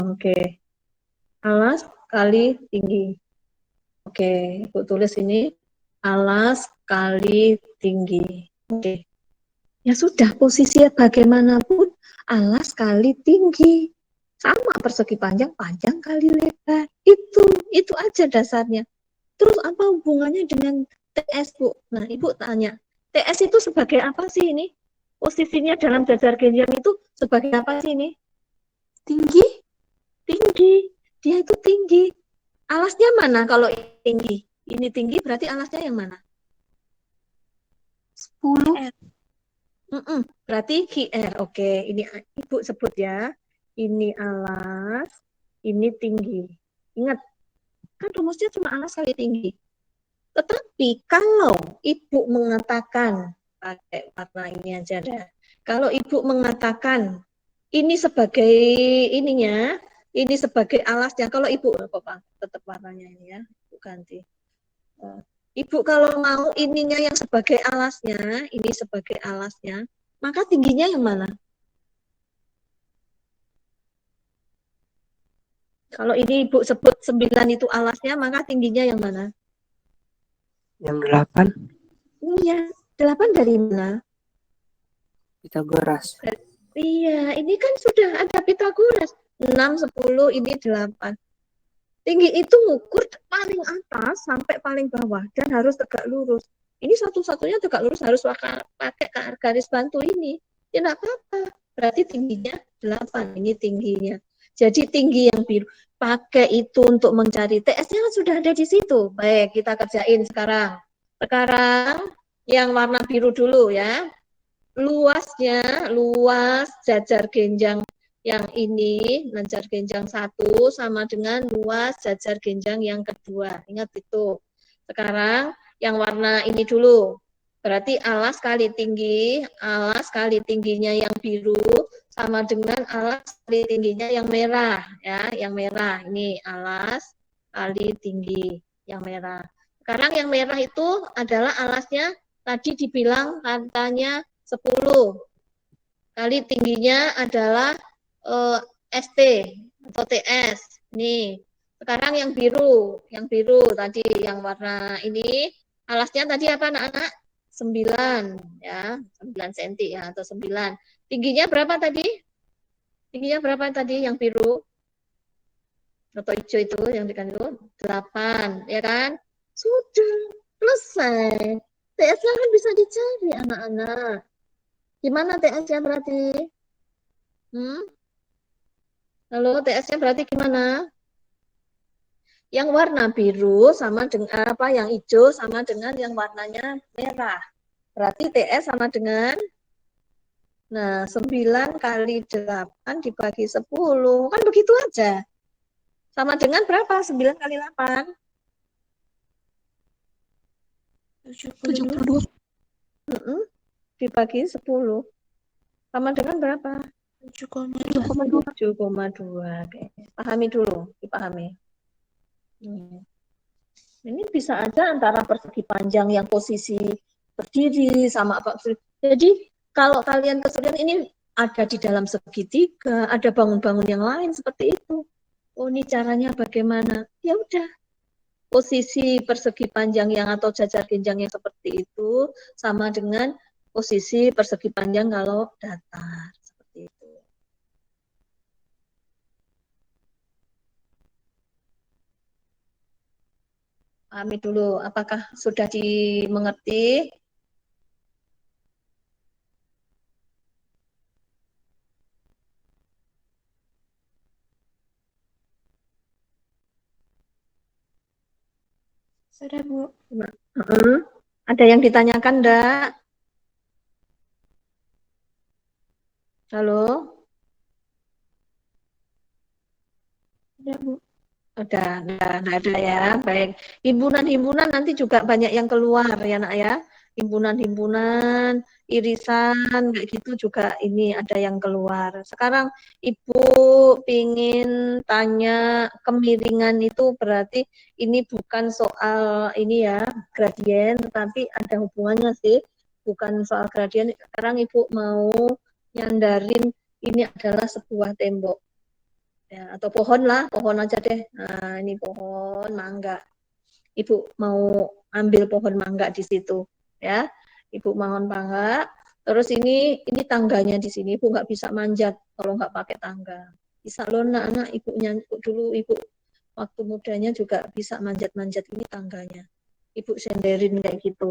Oke. Alas kali tinggi. Oke, Ibu tulis ini. Alas kali tinggi. Oke. Ya sudah, posisinya bagaimanapun, alas kali tinggi. Sama persegi panjang, panjang kali lebar. Itu aja dasarnya. Terus apa hubungannya dengan TS, Bu? Nah, Ibu tanya, TS itu sebagai apa sih ini? Posisinya dalam jajar genjang itu sebagai apa sih ini? Tinggi Tinggi. Dia itu tinggi. Alasnya mana kalau tinggi? Ini tinggi berarti alasnya yang mana? 10. Berarti QR. Oke, ini Ibu sebut ya. Ini alas, ini tinggi. Ingat, kan rumusnya cuma alas kali tinggi. Tetapi kalau Ibu mengatakan, pakai warna ini aja dah. Kalau Ibu mengatakan ini sebagai ininya, ini sebagai alasnya. Kalau Ibu, apa tetap warnanya ini ya, Ibu ganti. Ibu kalau mau ininya yang sebagai alasnya, ini sebagai alasnya, maka tingginya yang mana? Kalau ini Ibu sebut 9 itu alasnya, maka tingginya yang mana? Yang 8 Iya, 8 dari mana? Pitagoras. Iya, ini kan sudah ada Pitagoras. 6, 10, ini 8. Tinggi itu ngukur paling atas sampai paling bawah dan harus tegak lurus. Ini satu-satunya tegak lurus harus pakai garis bantu ini. Ya enggak apa-apa. Berarti tingginya 8. Ini tingginya. Jadi tinggi yang biru. Pakai itu untuk mencari TS-nya kan sudah ada di situ. Baik, kita kerjain sekarang. Sekarang yang warna biru dulu ya. Luas jajar genjang yang ini, jajar genjang 1 sama dengan luas jajar genjang yang kedua. Ingat itu. Sekarang yang warna ini dulu. Berarti alas kali tingginya yang biru sama dengan alas kali tingginya yang merah ya, yang merah. Ini alas kali tinggi yang merah. Sekarang yang merah itu adalah alasnya tadi dibilang katanya 10 kali tingginya adalah ST atau TS. Nih, sekarang yang biru tadi yang warna ini alasnya tadi apa anak-anak? 9 ya, 9 cm ya atau 9. Tingginya berapa tadi? Tingginya berapa tadi yang biru? Atau hijau itu yang dikasih itu 8, ya kan? Sudah selesai. TS-nya kan bisa dicari anak-anak. Gimana TS-nya berarti? Lalu TS-nya berarti gimana? Yang warna biru sama dengan apa? Yang hijau sama dengan yang warnanya merah. Berarti TS sama dengan 9 kali 8 dibagi 10. Kan begitu aja. Sama dengan berapa? 9 kali 8? 72. Dibagi 10. Sama dengan berapa? 7,2. 7,2. Oke. Pahami dulu, dipahami. Ini bisa aja antara persegi panjang yang posisi berdiri sama apa. Jadi kalau kalian kesulitan ini ada di dalam segitiga, ada bangun-bangun yang lain seperti itu. Oh, ini caranya bagaimana? Ya udah. Posisi persegi panjang yang atau jajar genjang yang seperti itu sama dengan posisi persegi panjang kalau datar. Seperti itu. Pahami dulu, apakah sudah dimengerti? Sudah, Bu. Ada yang ditanyakan enggak? Halo? Sudah, Bu. Udah, enggak ada ya. Baik. Himpunan-himpunan nanti juga banyak yang keluar ya, Nak ya. Himpunan-himpunan, irisan, kayak gitu juga ini ada yang keluar. Sekarang Ibu pingin tanya kemiringan itu berarti ini bukan soal ini ya, gradien, tetapi ada hubungannya sih. Bukan soal gradien. Sekarang Ibu mau nyandarin ini adalah sebuah tembok. Ya, atau pohon lah, pohon aja deh. Nah, ini pohon mangga. Ibu mau ambil pohon mangga di situ, ya. Ibu mohon mangga. Terus ini tangganya di sini. Ibu nggak bisa manjat kalau nggak pakai tangga. Bisa loh, anak-anak. Ibu waktu mudanya juga bisa manjat-manjat ini tangganya. Ibu senderin kayak gitu.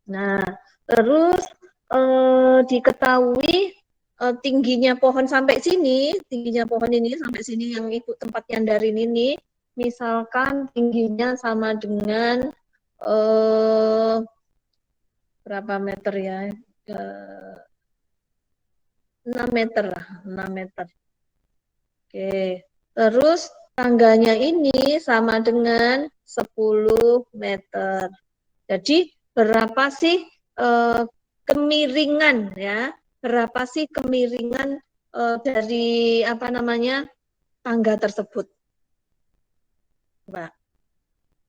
Nah, terus diketahui tingginya pohon sampai sini, tingginya pohon ini sampai sini yang Ibu tempat nyandarin ini, misalkan tingginya sama dengan berapa meter ya? 6 meter lah, 6 meter. Oke. Terus tangganya ini sama dengan 10 meter. Jadi berapa sih kemiringan ya? Berapa sih kemiringan dari apa namanya tangga tersebut? Mbak,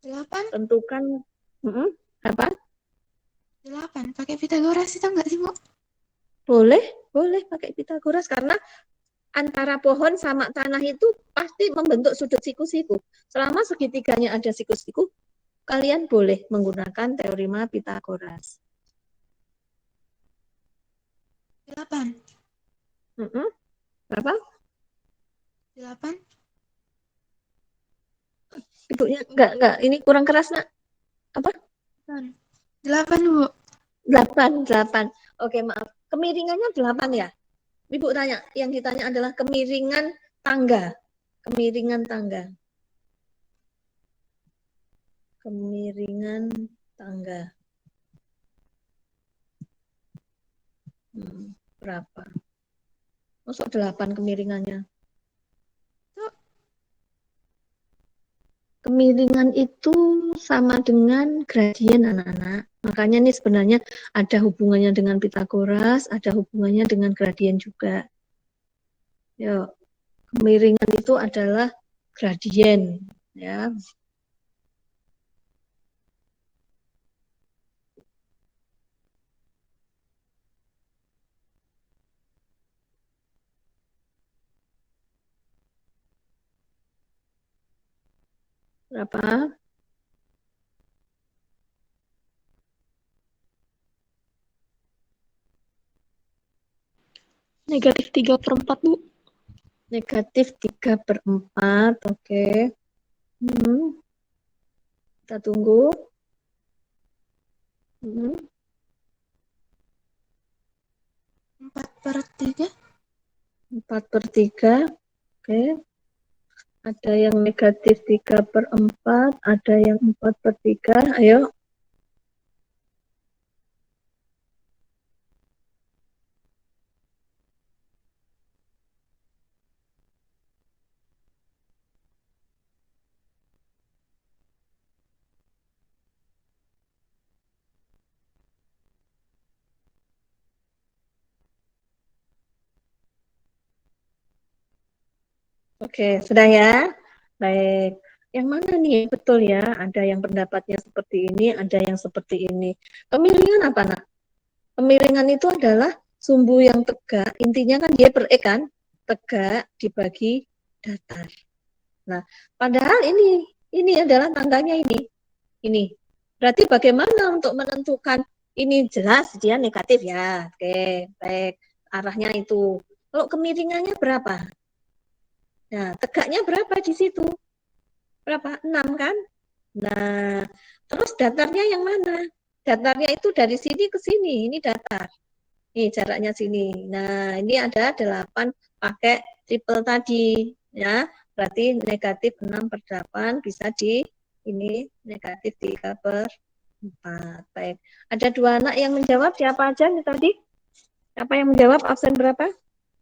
8. tentukan apa? 8. Pakai Pitagoras itu enggak sih, Bu? Boleh pakai Pitagoras karena antara pohon sama tanah itu pasti membentuk sudut siku-siku. Selama segitiganya ada siku-siku, kalian boleh menggunakan teorema Pitagoras. 8. Berapa? 8. Ibunya enggak, ini kurang keras, Nak. Apa? 8, Bu. 8. Oke, maaf. Kemiringannya 8 ya? Ibu tanya, yang ditanya adalah kemiringan tangga. Kemiringan tangga. Kemiringan tangga. Berapa? Masuk 8 kemiringannya. Kemiringan itu sama dengan gradien, anak-anak. Makanya ini sebenarnya ada hubungannya dengan Pitagoras, ada hubungannya dengan gradien juga. Yuk, kemiringan itu adalah gradien, ya. Berapa? Negatif 3/4, Bu. Negatif 3/4, oke. Kita tunggu. 4/3. 4/3, oke. Ada yang negatif 3/4, ada yang 4/3, ayo. Oke, sudah ya? Baik. Yang mana nih? Betul ya, ada yang pendapatnya seperti ini, ada yang seperti ini. Kemiringan apa, Nak? Kemiringan itu adalah sumbu yang tegak, intinya kan dia kan, tegak dibagi datar. Nah, padahal ini adalah tangganya ini. Ini. Berarti bagaimana untuk menentukan ini jelas dia negatif ya. Oke, baik. Arahnya itu. Kalau kemiringannya berapa? Nah, tegaknya berapa di situ? Berapa? 6 kan? Nah, terus datarnya yang mana? Datarnya itu dari sini ke sini. Ini datar. Nih jaraknya sini. Nah, ini ada 8 pakai triple tadi. Ya, berarti negatif 6/8 bisa Ini negatif 3/4. Baik. Ada 2 anak yang menjawab. Siapa aja nih tadi? Siapa yang menjawab? Absen berapa?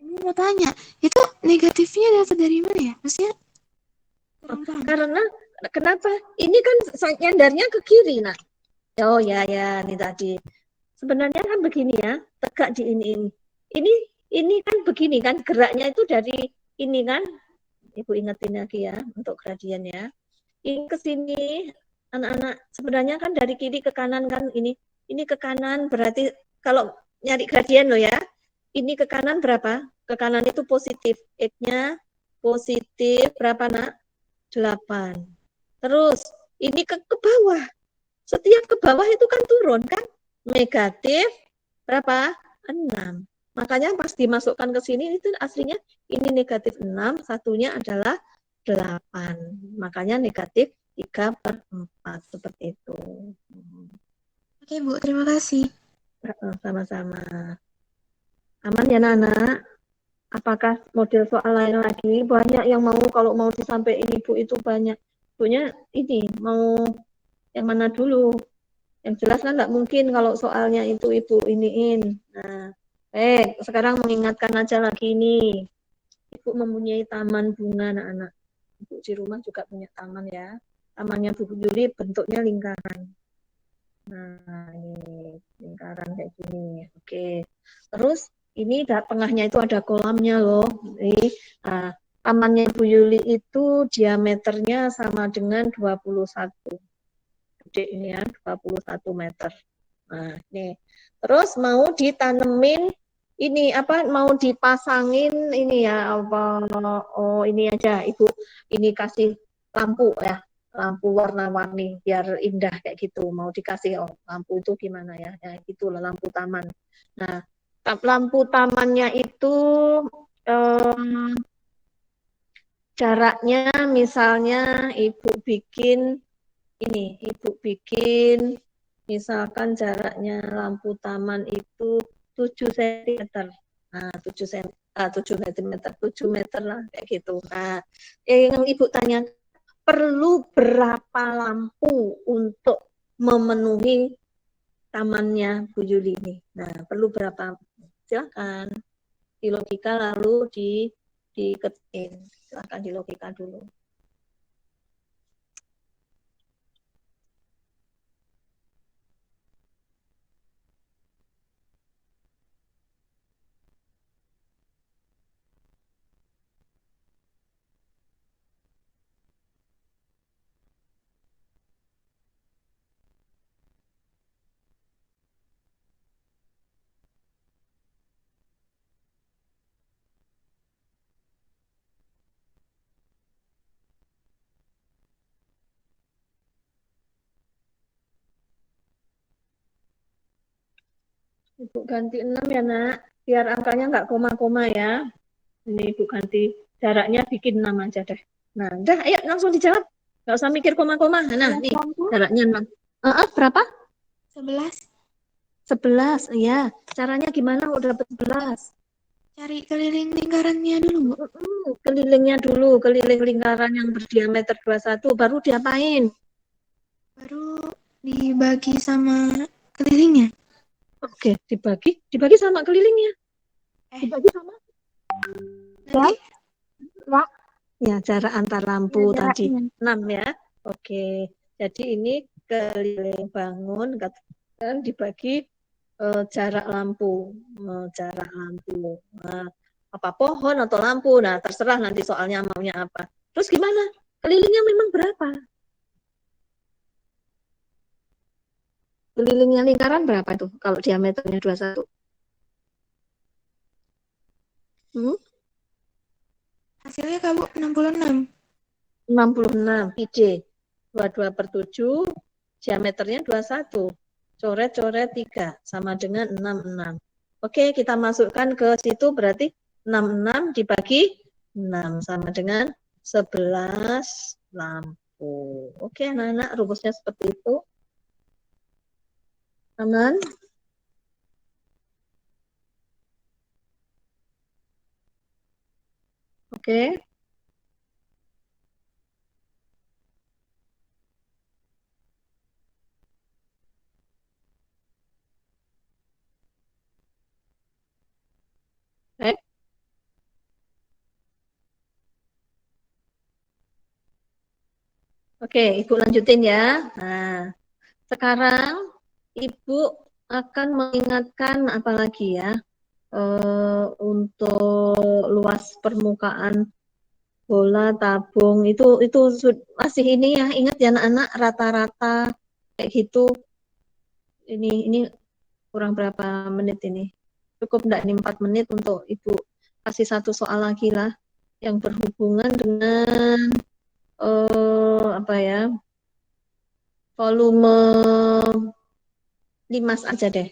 Ini mau tanya, itu negatifnya dapat dari mana ya? Maksudnya kurang paham. Karena kenapa? Ini kan nyandarnya ke kiri, nak. Oh ya ya, ini tadi. Sebenarnya kan begini ya, tegak di ini. Ini kan begini kan, geraknya itu dari ini kan. Ibu ingetin lagi ya untuk gradien ya. Ini ke sini anak-anak, sebenarnya kan dari kiri ke kanan kan ini. Ini ke kanan berarti kalau nyari gradien loh ya. Ini ke kanan berapa? Ke kanan itu positif. X-nya positif berapa, nak? 8. Terus ini ke bawah. Setiap ke bawah itu kan turun kan? Negatif berapa? 6. Makanya pas dimasukkan ke sini itu aslinya ini negatif 6, satunya adalah 8. Makanya negatif 3/4 seperti itu. Oke, Bu, terima kasih. Sama-sama. Aman ya, Nana? Apakah model soal lain lagi? Banyak yang mau, kalau mau disampaikan Ibu itu banyak. Ibunya ini mau yang mana dulu? Yang jelas kan nggak mungkin kalau soalnya itu Ibu iniin. Nah, sekarang mengingatkan aja lagi ini. Ibu mempunyai taman bunga anak-anak. Ibu di rumah juga punya taman ya. Tamannya Bu Yuli bentuknya lingkaran. Nah, ini lingkaran kayak gini. Oke. Terus ini tengahnya itu ada kolamnya loh. Ini tamannya Bu Yuli itu diameternya sama dengan 21. Gede ini ya, 21 meter. Nah, ini. Terus mau ditanemin ini apa, mau dipasangin ini ya apa, oh ini aja Ibu, ini kasih lampu ya, lampu warna-warni biar indah kayak gitu. Mau dikasih lampu itu gimana ya? Ya gitulah lampu taman. Nah, lampu tamannya itu jaraknya misalnya Ibu bikin ini, Ibu bikin misalkan jaraknya lampu taman itu 7 cm. Nah, 7 cm, 7 cm, 7 meter lah kayak gitu. Nah, yang Ibu tanya, perlu berapa lampu untuk memenuhi tamannya Bu Yuli ini? Nah, perlu berapa? Silakan di logika lalu diketin. Silakan di logika dulu. Ibu ganti 6 ya, nak. Biar angkanya nggak koma-koma ya. Ini Ibu ganti. Jaraknya bikin 6 aja deh. Nah, udah, ayo langsung dijawab. Nggak usah mikir koma-koma. Nah, nih, jaraknya 6. Berapa? 11. 11, ya. Caranya gimana udah dapat 11? Cari keliling lingkarannya dulu, Bu. Kelilingnya dulu, keliling lingkaran yang berdiameter 21, baru diapain? Baru dibagi sama kelilingnya. Oke, dibagi sama kelilingnya. Dibagi sama? Nanti Ya, jarak antar lampu ya, tadi jaraknya. 6 ya. Oke, jadi ini keliling bangun kan dibagi jarak lampu. Jarak lampu. Nah, apa pohon atau lampu? Nah, terserah nanti soalnya maunya apa. Terus gimana? Kelilingnya memang berapa? Kelilingnya lingkaran berapa itu kalau diameternya 21? Hmm? Hasilnya kamu 66. 66 PJ. 22/7, diameternya 21. Coret-coret 3 sama dengan 66. Oke, kita masukkan ke situ berarti 66 dibagi 6 sama dengan 11 lampu. Oke, anak-anak, rumusnya seperti itu. Aman? Oke. Oke, Ibu lanjutin ya. Nah, sekarang Ibu akan mengingatkan apa lagi ya? Untuk luas permukaan bola tabung itu masih ini ya, ingat ya anak-anak, rata-rata kayak gitu. Ini kurang berapa menit ini? Cukup enggak nih 4 menit untuk Ibu kasih satu soal lagi lah yang berhubungan dengan apa ya? Volume limas aja deh.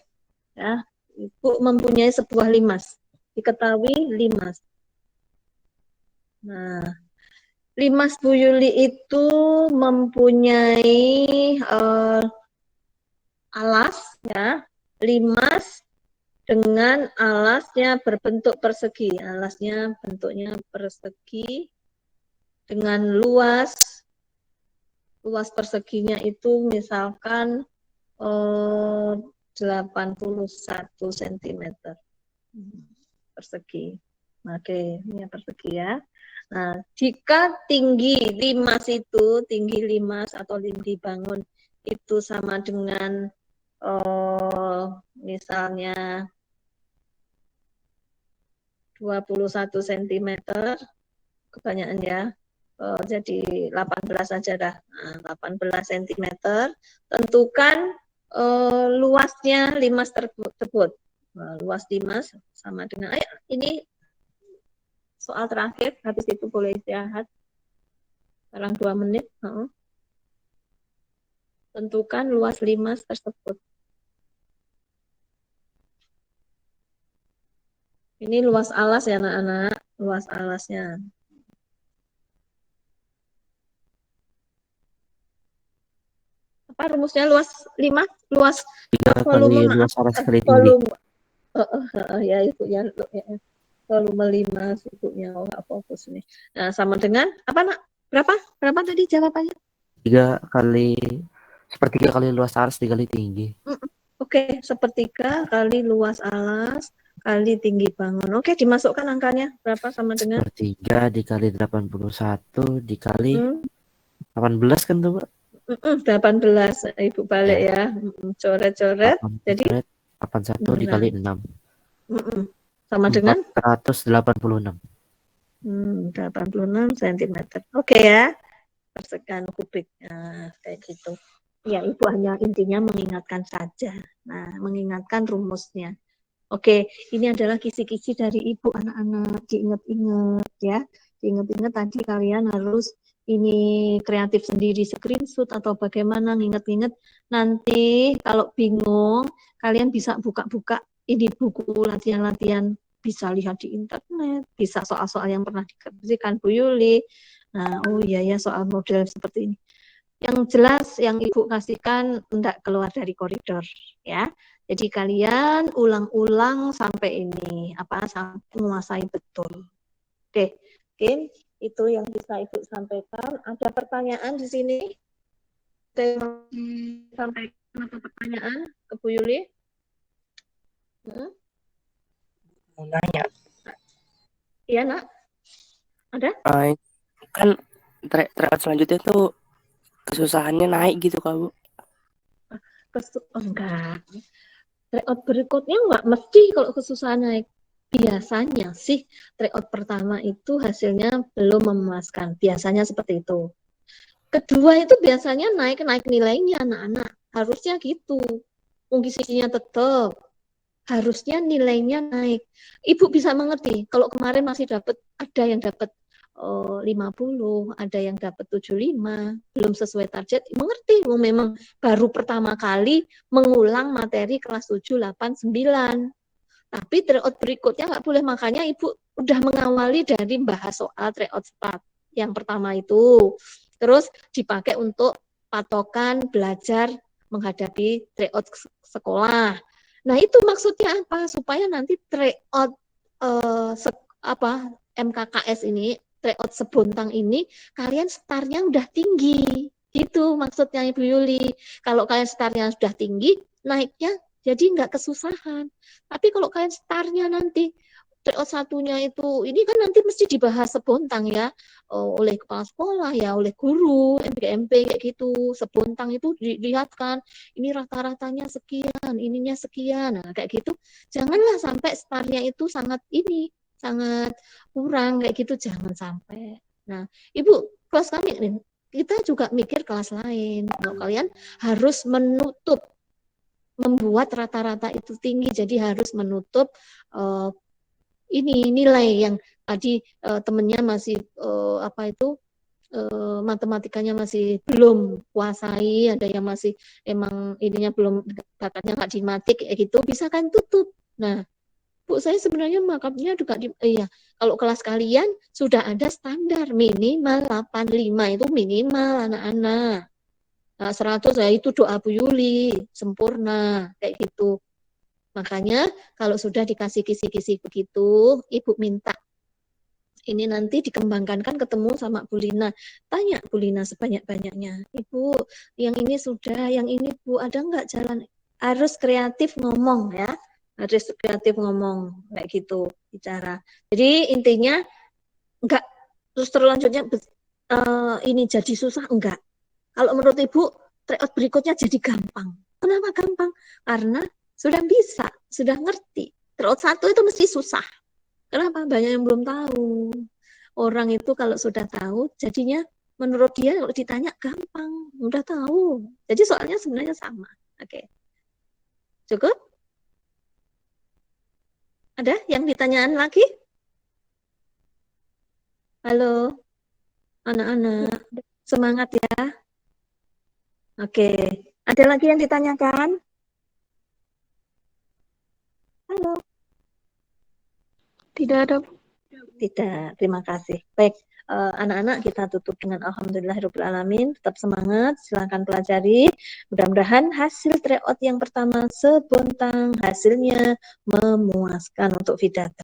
Ya. Ibu mempunyai sebuah limas. Diketahui limas. Nah, limas Bu Yuli itu mempunyai alas ya, limas dengan alasnya berbentuk persegi. Alasnya bentuknya persegi dengan luas perseginya itu misalkan 81 cm persegi. Oke, ini persegi ya. Nah, jika tinggi limas atau tinggi bangun itu sama dengan misalnya 21 cm, kebanyakan ya, jadi 18 saja dah. Nah, 18 cm, tentukan luasnya limas tersebut. Nah, luas limas sama dengan, ini soal terakhir, habis itu boleh istirahat. Sekarang 2 menit. Tentukan luas limas tersebut. Ini luas alas ya anak-anak, luas alasnya. Apa rumusnya luas limas? Luas 3 kali volume, luas alas kali tinggi. volume. Ya itu ya. Volume limas ibunya, nggak fokus nih. Nah, sama dengan apa nak? Berapa tadi jawabannya? 3 kali sepertiga kali luas alas dikali tinggi. Oke, sepertiga kali luas alas kali tinggi bangun. Oke, dimasukkan angkanya berapa sama dengan? Sepertiga dikali 81 dikali 18 kan tuh, Pak? 18. Ibu balik ya. Coret-coret. Jadi 81 dikali 6. Sama dengan 486. 86 cm. Oke ya. Persekian kubik. Nah, kayak gitu. Ya, Ibu hanya intinya mengingatkan saja. Nah, mengingatkan rumusnya. Oke, ini adalah kisi-kisi dari Ibu anak-anak. Diingat-ingat ya. Diingat-ingat tadi kalian harus ini kreatif sendiri, screenshot atau bagaimana, nginget-inget. Nanti kalau bingung, kalian bisa buka-buka ini buku latihan-latihan, bisa lihat di internet, bisa soal-soal yang pernah dikerjakan Bu Yuli. Nah, oh iya ya, soal model seperti ini. Yang jelas yang Ibu kasihkan tidak keluar dari koridor ya. Jadi kalian ulang-ulang sampai ini sampai menguasai betul. Oke, mungkin itu yang bisa Ibu sampaikan. Ada pertanyaan di sini? Ada yang mau disampaikan atau pertanyaan ke Bu Yuli? Mau nanya. Iya nak? Ada? Kan tryout selanjutnya tuh kesusahannya naik gitu Kak Bu. Enggak. Tryout berikutnya enggak mesti kalau kesusahan naik. Biasanya sih tryout pertama itu hasilnya belum memuaskan. Biasanya seperti itu. Kedua itu biasanya naik nilainya anak-anak. Harusnya gitu. Fungsinya tetap. Harusnya nilainya naik. Ibu bisa mengerti. Kalau kemarin masih ada yang dapat 50, ada yang dapat 75, belum sesuai target, mengerti. Memang baru pertama kali mengulang materi kelas 7, 8, 9. Tapi tryout berikutnya nggak boleh, makanya Ibu udah mengawali dari bahas soal tryout start. Yang pertama itu. Terus dipakai untuk patokan belajar menghadapi tryout sekolah. Nah, itu maksudnya apa? Supaya nanti tryout MKKS ini, tryout Sebontang ini, kalian startnya udah tinggi. Gitu maksudnya Ibu Yuli. Kalau kalian startnya sudah tinggi, naiknya jadi nggak kesusahan. Tapi kalau kalian startnya nanti tryout satunya itu, ini kan nanti mesti dibahas sebontang ya, oleh kepala sekolah ya, oleh guru, MP kayak gitu. Sebontang itu dilihatkan, ini rata-ratanya sekian, ininya sekian, nah kayak gitu. Janganlah sampai startnya itu sangat kurang kayak gitu, jangan sampai. Nah, Ibu, kelas kami nih, kita juga mikir kelas lain. Kalau kalian harus membuat rata-rata itu tinggi, jadi harus menutup ini nilai yang tadi temennya masih matematikanya masih belum kuasai, ada yang masih emang ininya belum, bakatnya nggak di matik kayak gitu, bisa kan tutup. Nah, Bu, saya sebenarnya makapnya juga kalau kelas kalian sudah ada standar minimal 85 itu minimal anak-anak. Nah, 100 ya itu doa Bu Yuli, sempurna kayak gitu. Makanya kalau sudah dikasih kisi-kisi begitu, Ibu minta ini nanti dikembangkan, kan ketemu sama Bu Lina. Tanya Bu Lina sebanyak-banyaknya. Ibu, yang ini sudah, yang ini Bu, ada nggak jalan? Harus kreatif ngomong ya. Harus kreatif ngomong kayak gitu bicara. Jadi intinya enggak terus terlanjutnya ini jadi susah, enggak. Kalau menurut Ibu, tryout berikutnya jadi gampang. Kenapa gampang? Karena sudah bisa, sudah ngerti. Tryout 1 itu mesti susah. Kenapa? Banyak yang belum tahu. Orang itu kalau sudah tahu, jadinya menurut dia kalau ditanya gampang, udah tahu. Jadi soalnya sebenarnya sama. Oke. Cukup? Ada yang ditanyaan lagi? Halo, anak-anak. Semangat ya. Oke. Ada lagi yang ditanyakan? Halo. Tidak ada. Tidak, terima kasih. Baik, anak-anak kita tutup dengan alhamdulillahirrahmanirrahim. Tetap semangat, silakan pelajari. Mudah-mudahan hasil tryout yang pertama sebontang, hasilnya memuaskan untuk Vidata.